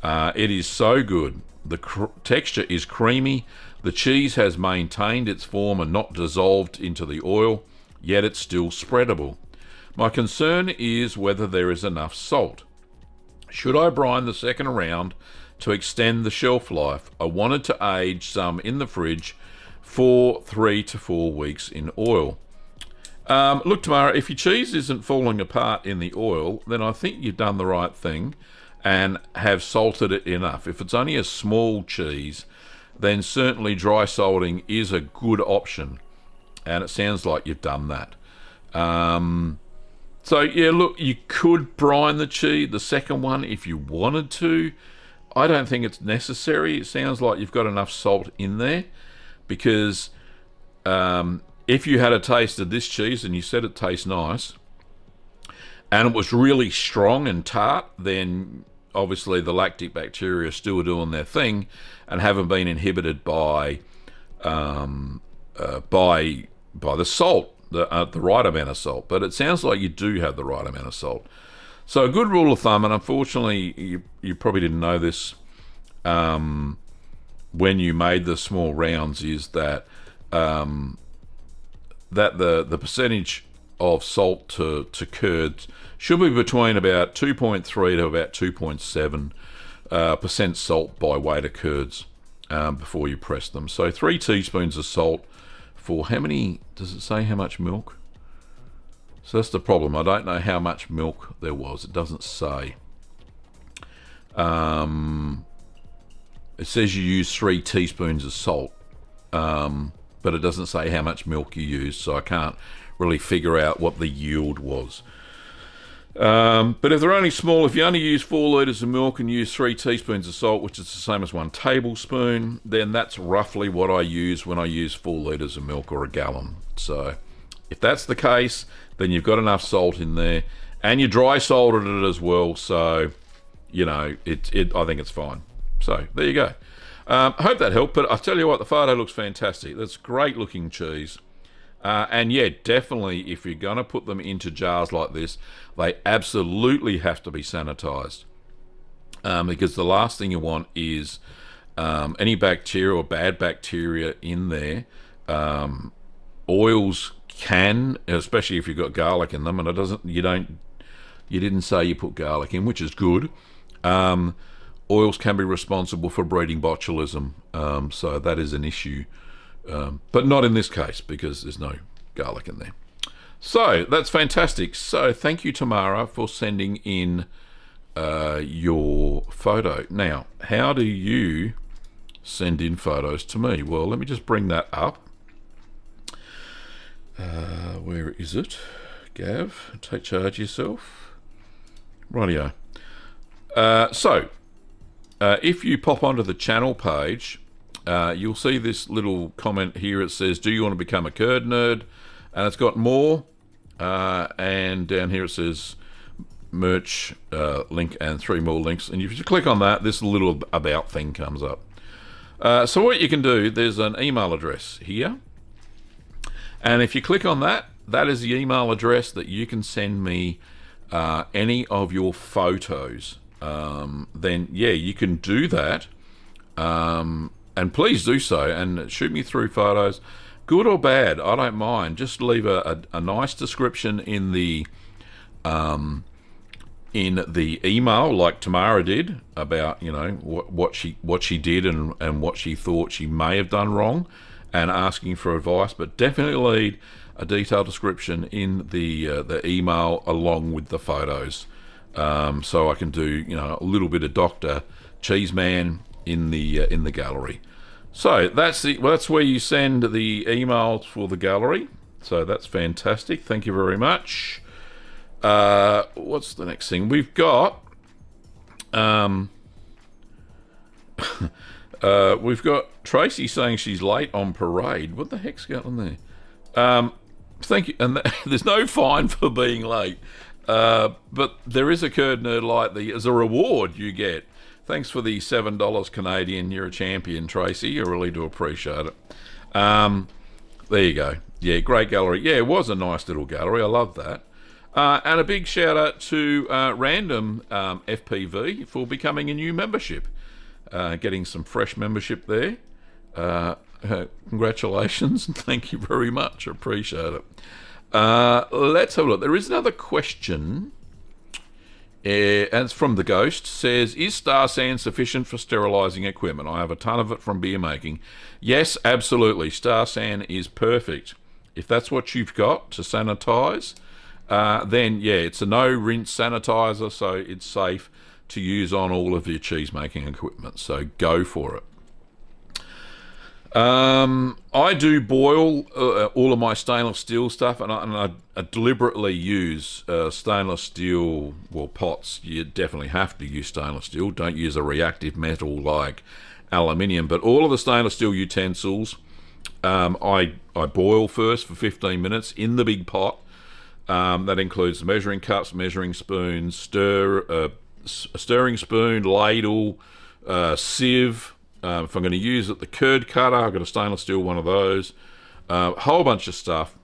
A: It is so good. The texture is creamy. The cheese has maintained its form and not dissolved into the oil, yet it's still spreadable. My concern is whether there is enough salt. Should I brine the second round to extend the shelf life? I wanted to age some in the fridge for 3 to 4 weeks in oil. Look, Tamara, if your cheese isn't falling apart in the oil, then I think you've done the right thing and have salted it enough. If it's only a small cheese, then certainly dry salting is a good option, and it sounds like you've done that. So yeah, look, you could brine the cheese, the second one, if you wanted to. I don't think it's necessary. It sounds like you've got enough salt in there, because if you had a taste of this cheese and you said it tastes nice, and it was really strong and tart, then obviously the lactic bacteria are still doing their thing and haven't been inhibited by the salt, the right amount of salt. But it sounds like you do have the right amount of salt. So a good rule of thumb, and unfortunately you probably didn't know this when you made the small rounds, is that that the percentage of salt to curds should be between about 2.3 to about 2.7 percent salt by weight of curds before you press them. So 3 teaspoons of salt for how many? Does it say how much milk? So that's the problem. I don't know how much milk there was. It doesn't say. It says you use 3 teaspoons of salt, but it doesn't say how much milk you used, so I can't really figure out what the yield was. But if they're only small, if you only use 4 litres of milk and use 3 teaspoons of salt, which is the same as 1 tablespoon, then that's roughly what I use when I use 4 litres of milk or a gallon. So if that's the case, then you've got enough salt in there, and you dry salted it as well, so you know I think it's fine. So there you go. I hope that helped, but I tell you what, the photo looks fantastic. That's great looking cheese. And yeah, definitely, if you're going to put them into jars like this, they absolutely have to be sanitized, because the last thing you want is any bacteria or bad bacteria in there. Oils can, especially if you've got garlic in them, and you didn't say you put garlic in, which is good. Oils can be responsible for breeding botulism, so that is an issue. But not in this case, because there's no garlic in there. So that's fantastic. So thank you, Tamara, for sending in your photo. Now, how do you send in photos to me? Well, let me just bring that up. Where is it? Gav, take charge yourself. Rightio. If you pop onto the channel page, you'll see this little comment here. It says, do you want to become a curd nerd? And it's got more, and down here it says merch link and 3 more links, and if you click on that, this little about thing comes up. So what you can do, there's an email address here, and if you click on that, that is the email address that you can send me any of your photos. Then yeah, you can do that. And please do so, and shoot me through photos, good or bad, I don't mind. Just leave a nice description in the email, like Tamara did, about what she did and what she thought she may have done wrong, and asking for advice. But definitely leave a detailed description in the email along with the photos, so I can do a little bit of Dr. Cheeseman in the gallery. So that's where you send the emails for the gallery. So that's fantastic. Thank you very much. What's the next thing we've got? We've got Tracy saying she's late on parade. What the heck's going on there? Thank you. And there's no fine for being late, but there is a curd nerd light as a reward you get. Thanks for the $7 Canadian. You're a champion, Tracy. I really do appreciate it. There you go. Yeah, great gallery. Yeah, it was a nice little gallery. I love that. And a big shout out to Random FPV for becoming a new membership. Getting some fresh membership there. Congratulations and thank you very much. I appreciate it. Let's have a look. There is another question. And it's from the Ghost. Says, is star sand sufficient for sterilising equipment? I have a ton of it from beer making. Yes, absolutely. Star sand is perfect. If that's what you've got to sanitize, then yeah, it's a no rinse sanitizer, so it's safe to use on all of your cheese making equipment. So go for it. I do boil all of my stainless steel stuff, and I deliberately use stainless steel, well, pots. You definitely have to use stainless steel. Don't use a reactive metal like aluminium. But all of the stainless steel utensils, I boil first for 15 minutes in the big pot. That includes measuring cups, measuring spoons, a stirring spoon, ladle, sieve. If I'm going to use it, the curd cutter, I've got a stainless steel one of those. A whole bunch of stuff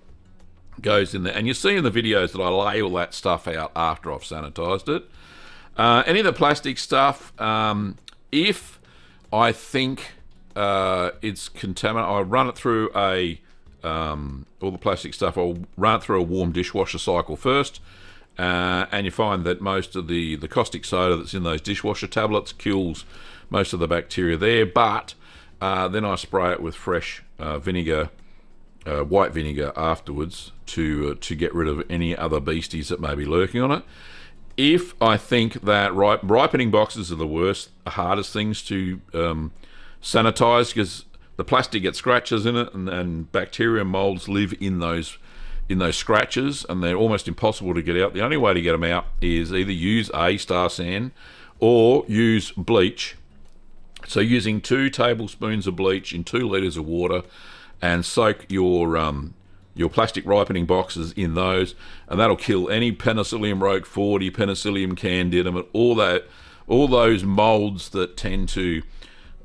A: goes in there. And you see in the videos that I lay all that stuff out after I've sanitized it. Any of the plastic stuff, if I think it's contaminated, I run it through all the plastic stuff, I'll run it through a warm dishwasher cycle first. And you find that most of the caustic soda that's in those dishwasher tablets kills most of the bacteria there, but then I spray it with fresh vinegar, white vinegar afterwards to get rid of any other beasties that may be lurking on it. If I think that ripening boxes are the worst, hardest things to sanitize, because the plastic gets scratches in it, and bacteria and molds live in those scratches, and they're almost impossible to get out. The only way to get them out is either use Star San or use bleach. So using 2 tablespoons of bleach in 2 litres of water, and soak your plastic ripening boxes in those, and that'll kill any Penicillium roqueforti, Penicillium candidum, and all those molds that tend to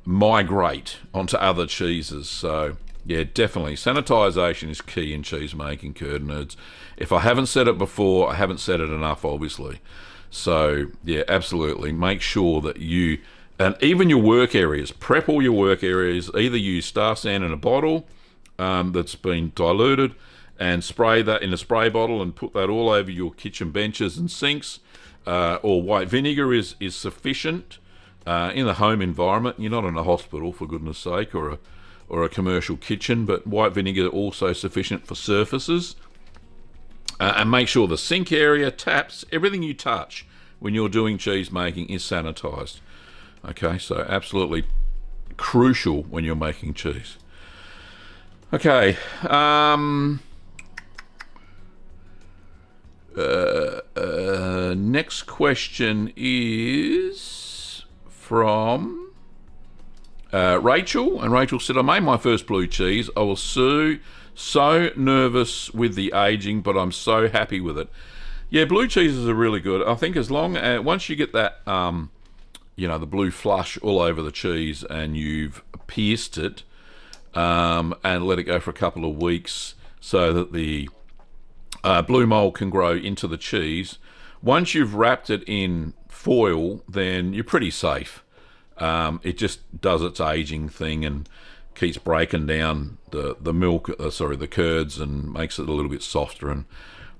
A: migrate onto other cheeses. So yeah, definitely sanitization is key in cheese making, curd nerds. If I haven't said it before, I haven't said it enough, obviously. So yeah, absolutely make sure that you, and even your work areas, prep all your work areas. Either use Star San in a bottle that's been diluted, and spray that in a spray bottle and put that all over your kitchen benches and sinks, or white vinegar is sufficient in the home environment. You're not in a hospital, for goodness sake, or a commercial kitchen, but white vinegar also sufficient for surfaces. And make sure the sink area, taps, everything you touch when you're doing cheese making is sanitized. Okay, so absolutely crucial when you're making cheese. Okay, next question is from Rachel, and Rachel said, I made my first blue cheese. I was so nervous with the aging, but I'm so happy with it. Yeah, blue cheeses are really good. I think as long as, once you get that the blue flush all over the cheese, and you've pierced it and let it go for a couple of weeks so that the blue mold can grow into the cheese. Once you've wrapped it in foil, then you're pretty safe. It just does its aging thing and keeps breaking down the milk, the curds, and makes it a little bit softer. And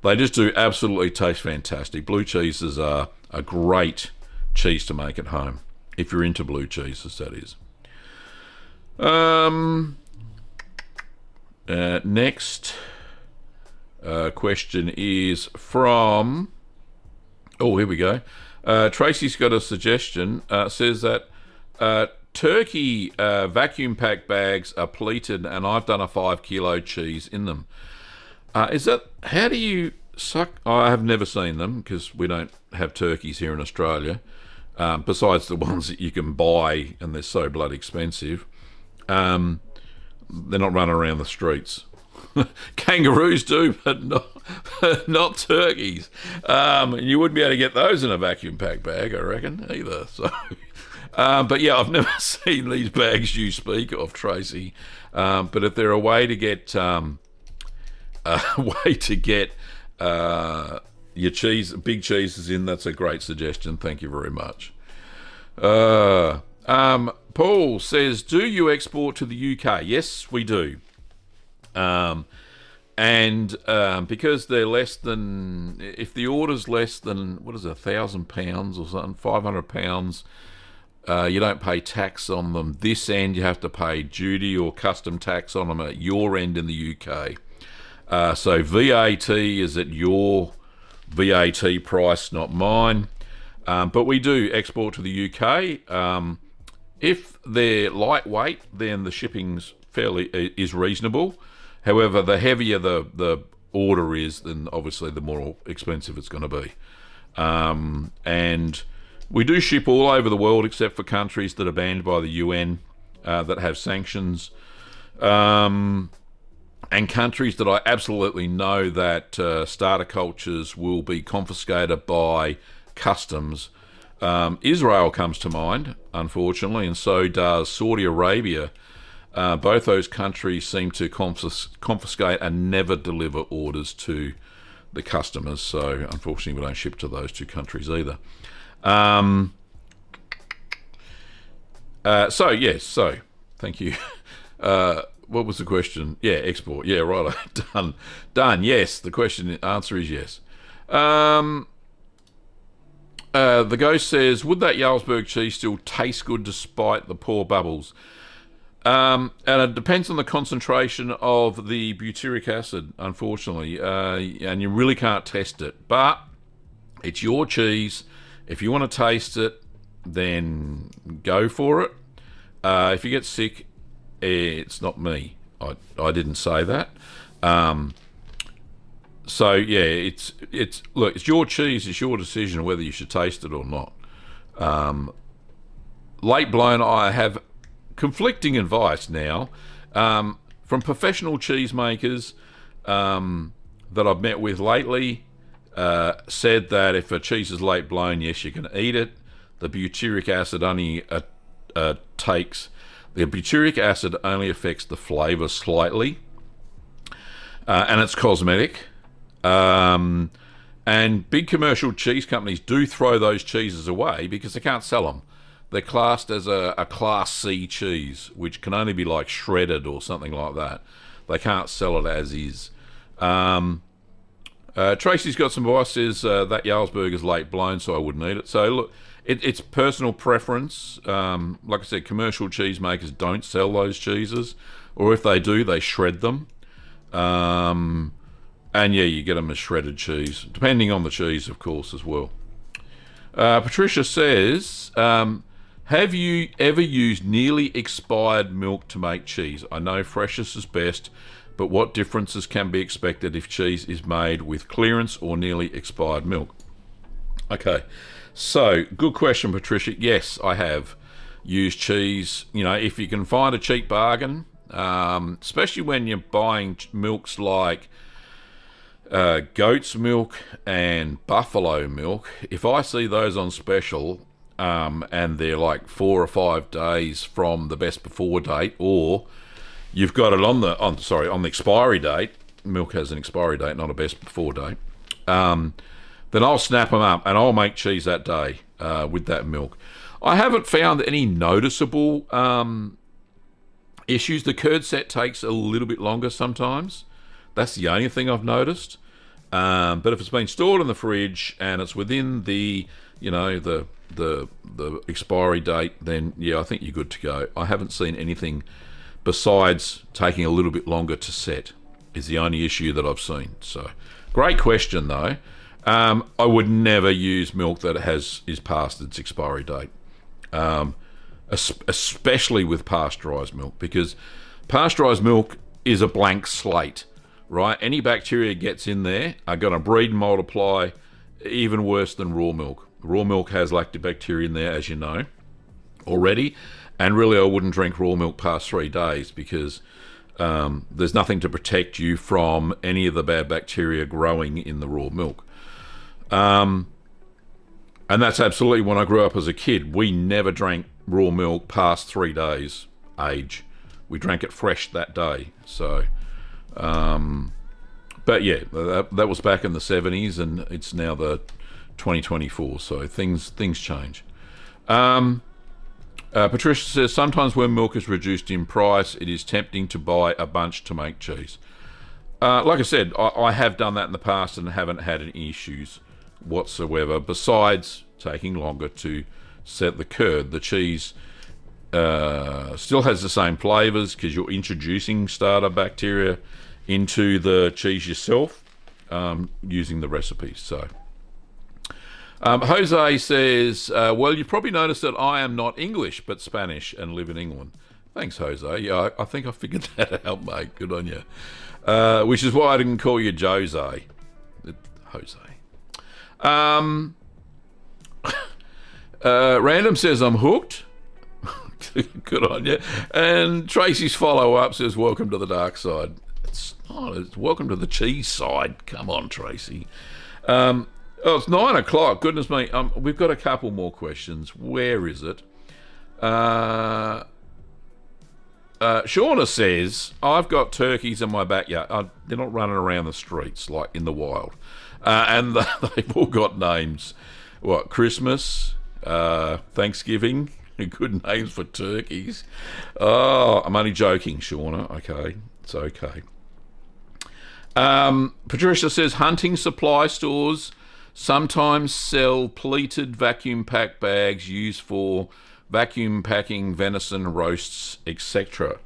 A: they just do absolutely taste fantastic. Blue cheeses are a great cheese to make at home, if you're into blue cheeses, that is. Next question is from, here we go. Tracy's got a suggestion. Says that turkey vacuum pack bags are pleated, and I've done a 5 kilo cheese in them. Is that, how do you suck? I have never seen them, because we don't have turkeys here in Australia, besides the ones that you can buy, and they're so blood expensive. They're not running around the streets. Kangaroos do, but not turkeys. And you wouldn't be able to get those in a vacuum pack bag, I reckon, either. So, but yeah, I've never seen these bags you speak of, Tracy. But if they're a way to get your cheese, big cheeses in, that's a great suggestion. Thank you very much. Paul says, do you export to the UK? Yes, we do. Because they're less than, if the order's less than, £1,000 or something, £500, you don't pay tax on them this end. You have to pay duty or custom tax on them at your end in the UK. So VAT is at your VAT price, not mine. But we do export to the UK. If they're lightweight, then the shipping's is reasonable. However, the heavier the order is, then obviously the more expensive it's going to be. And we do ship all over the world except for countries that are banned by the UN, that have sanctions, and countries that I absolutely know that starter cultures will be confiscated by customs. Israel comes to mind, unfortunately, and so does Saudi Arabia. Both those countries seem to confiscate and never deliver orders to the customers, so unfortunately we don't ship to those two countries either. So thank you. What was the question? Yeah, export. Yeah, right. Done. Yes, the answer is yes. The ghost says, would that Jarlsberg cheese still taste good despite the poor bubbles? And it depends on the concentration of the butyric acid, unfortunately, and you really can't test it. But it's your cheese. If you want to taste it, then go for it. If you get sick, it's not me. I didn't say that. So yeah, it's your cheese. It's your decision whether you should taste it or not. Late blown, I have conflicting advice now from professional cheesemakers that I've met with lately. Said that if a cheese is late blown, yes, you can eat it. The butyric acid only affects the flavour slightly, and it's cosmetic. And big commercial cheese companies do throw those cheeses away because they can't sell them. They're classed as a Class C cheese, which can only be like shredded or something like that. They can't sell it as is. Tracy's got some advice, says that Jarlsberg is late blown, so I wouldn't eat it. So look, it's personal preference. Like I said, commercial cheesemakers don't sell those cheeses, or if they do, they shred them. And yeah, you get them as shredded cheese, depending on the cheese, of course, as well. Patricia says, have you ever used nearly expired milk to make cheese? I know freshness is best, but what differences can be expected if cheese is made with clearance or nearly expired milk? Okay, so good question, Patricia. Yes, I have used cheese. You know, if you can find a cheap bargain, especially when you're buying milks like goat's milk and buffalo milk, if I see those on special, and they're like 4 or 5 days from the best before date, or you've got it on the expiry date, milk has an expiry date, not a best before date, then I'll snap them up and I'll make cheese that day with that milk. I haven't found any noticeable issues. The curd set takes a little bit longer sometimes. That's the only thing I've noticed. But if it's been stored in the fridge and it's within the expiry date, then yeah, I think you're good to go. I haven't seen anything besides taking a little bit longer to set is the only issue that I've seen. So great question though. I would never use milk that is past its expiry date, especially with pasteurised milk, because pasteurised milk is a blank slate. Right, any bacteria gets in there are going to breed and multiply even worse than raw milk. Raw milk has lactobacteria in there, as you know, already, and really I wouldn't drink raw milk past 3 days because there's nothing to protect you from any of the bad bacteria growing in the raw milk. And that's absolutely when I grew up as a kid. We never drank raw milk past 3 days age. We drank it fresh that day. So... but yeah, that was back in the 70s, and it's now the 2024, so things change. Patricia says, sometimes when milk is reduced in price, it is tempting to buy a bunch to make cheese. Like I said, I have done that in the past and haven't had any issues whatsoever, besides taking longer to set the curd. The cheese still has the same flavours because you're introducing starter bacteria into the cheese yourself using the recipes. So Jose says, well, you've probably noticed that I am not English but Spanish and live in England. Thanks, Jose. Yeah, I think I figured that out, mate. Good on you. Which is why I didn't call you Jose. Jose. Random says, I'm hooked. Good on you. And Tracy's follow-up says, welcome to the dark side. It's welcome to the cheese side. Come on, Tracy. It's 9 o'clock. Goodness me. We've got a couple more questions. Where is it? Shauna says, I've got turkeys in my backyard. They're not running around the streets like in the wild. And they've all got names. What, Christmas, Thanksgiving, good names for turkeys. Oh, I'm only joking, Shauna. Okay, it's okay. Patricia says, hunting supply stores sometimes sell pleated vacuum pack bags used for vacuum packing venison roasts, etc.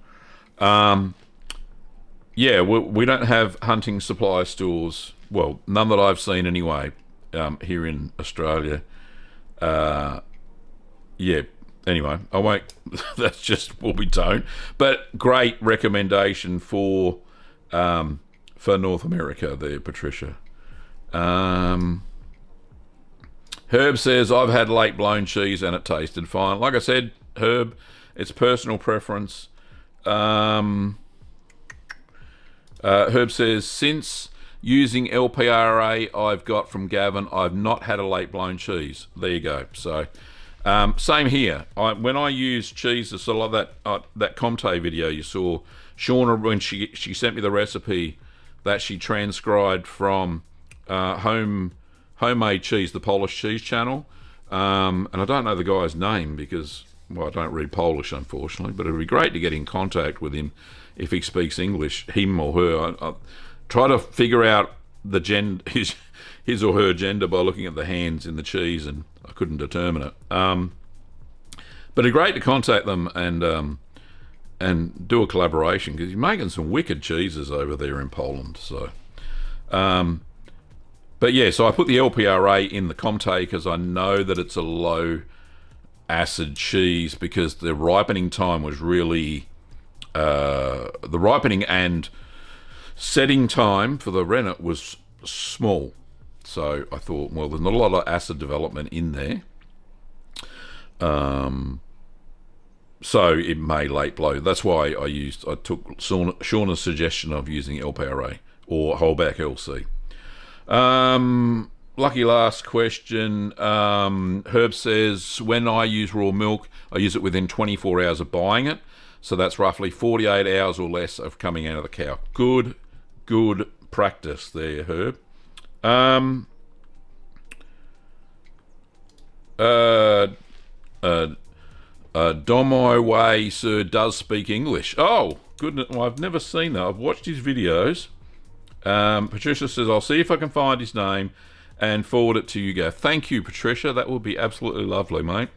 A: Yeah, we don't have hunting supply stores. Well, none that I've seen anyway, here in Australia. Yeah, anyway, I won't. That's just what we don't. But great recommendation for North America there, Patricia. Herb says, I've had late blown cheese and it tasted fine. Like I said, Herb, it's personal preference. Herb says, since using LPRA I've got from Gavin, I've not had a late blown cheese. There you go. So, same here. When I use cheese, it's sort of like that Comté video you saw, Shauna, when she sent me the recipe that she transcribed from Homemade Cheese, the Polish cheese channel, and I don't know the guy's name because, well, I don't read Polish, unfortunately, but it'd be great to get in contact with him if he speaks English, him or her. I try to figure out the his or her gender by looking at the hands in the cheese, and I couldn't determine it. But it'd be great to contact them and do a collaboration, because he's making some wicked cheeses over there in Poland. So, but yeah, so I put the LPRA in the Comté because I know that it's a low acid cheese, because the ripening time was really the ripening and setting time for the rennet was small. So I thought, well, there's not a lot of acid development in there. So it may late blow. That's why I took Shauna's suggestion of using LPRA or Holbach LC. Lucky last question. Herb says, when I use raw milk, I use it within 24 hours of buying it. So that's roughly 48 hours or less of coming out of the cow. Good practice there, Herb. Domo Way Sir does speak English. Oh, goodness. Well, I've never seen that. I've watched his videos. Patricia says, I'll see if I can find his name and forward it to you guys. Thank you, Patricia. That would be absolutely lovely, mate.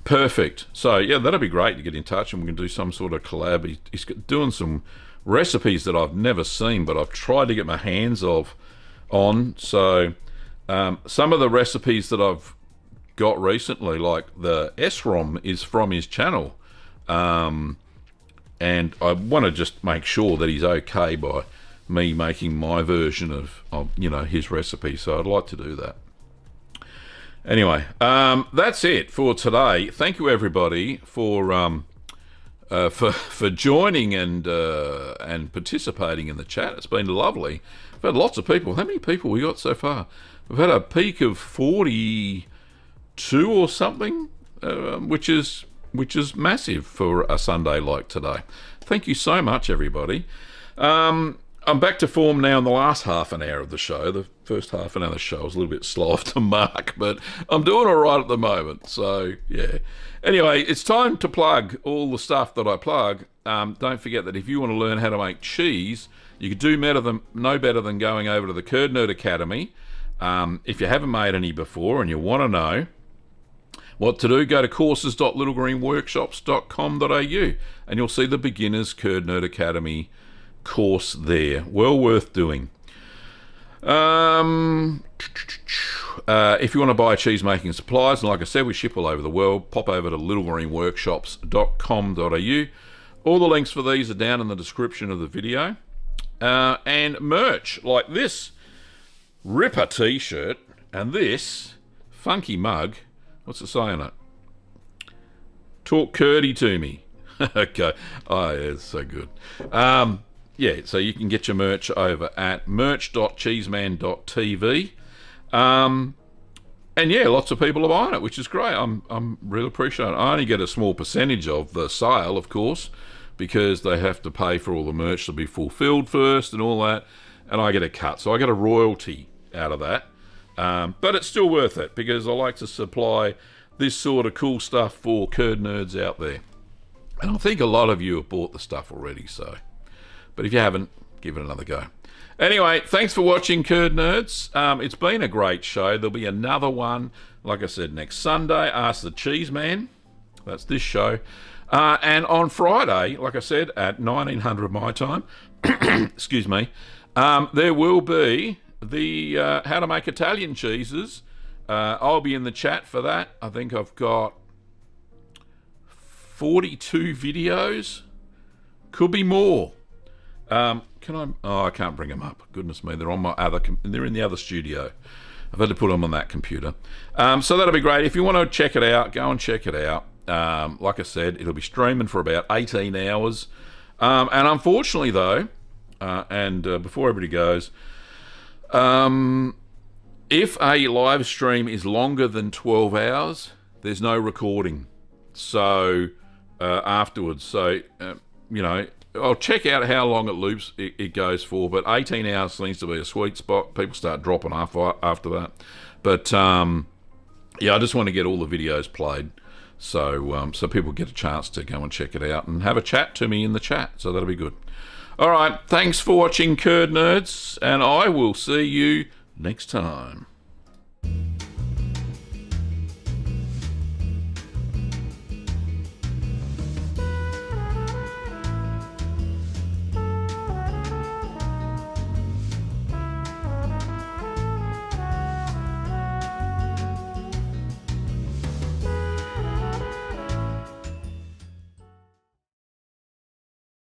A: Perfect. So, yeah, that'd be great to get in touch and we can do some sort of collab. He's doing some recipes that I've never seen, but I've tried to get my hands on. So, some of the recipes that I've got recently, like the SROM, is from his channel. And I want to just make sure that he's okay by me making my version of his recipe. So I'd like to do that. Anyway, that's it for today. Thank you, everybody, for joining and participating in the chat. It's been lovely. We've had lots of people. How many people we got so far? We've had a peak of 42 or something, which is massive for a Sunday like today. Thank you so much, everybody. I'm back to form now in the last half an hour of the show. The first half an hour of the show was a little bit slow off the mark, but I'm doing all right at the moment. So, yeah. Anyway, it's time to plug all the stuff that I plug. Don't forget that if you want to learn how to make cheese, you could do no better than going over to the Curd Nerd Academy. If you haven't made any before and you want to know What to do? Go to courses.littlegreenworkshops.com.au and you'll see the Beginners Curd Nerd Academy course there. Well worth doing. If you want to buy cheese making supplies, and like I said, we ship all over the world, pop over to littlegreenworkshops.com.au. All the links for these are down in the description of the video. And merch like this Ripper t-shirt and this funky mug. What's it say on it? Talk curdy to me. Okay. Oh, yeah, it's so good. Yeah, so you can get your merch over at merch.cheeseman.tv. And yeah, lots of people are buying it, which is great. I'm really appreciating it. I only get a small percentage of the sale, of course, because they have to pay for all the merch to be fulfilled first and all that, and I get a cut. So I get a royalty out of that. But it's still worth it because I like to supply this sort of cool stuff for curd nerds out there. And I think a lot of you have bought the stuff already, so. But if you haven't, give it another go. Anyway, thanks for watching, curd nerds. It's been a great show. There'll be another one, like I said, next Sunday. Ask the Cheeseman. That's this show. And on Friday, like I said, at 1900 my time, excuse me, there will be the how to make Italian cheeses. I'll be in the chat for that. I think I've got 42 videos. Could be more. Can I? Oh, I can't bring them up. Goodness me, they're on my other. They're in the other studio. I've had to put them on that computer. So that'll be great. If you want to check it out, go and check it out. Like I said, it'll be streaming for about 18 hours. And unfortunately, though, before everybody goes, if a live stream is longer than 12 hours, there's no recording. So afterwards, so you know, I'll check out how long it goes for, but 18 hours seems to be a sweet spot. People start dropping off after that. But yeah, I just want to get all the videos played, so people get a chance to go and check it out and have a chat to me in the chat. So that'll be good. All right, thanks for watching, curd nerds, and I will see you next time.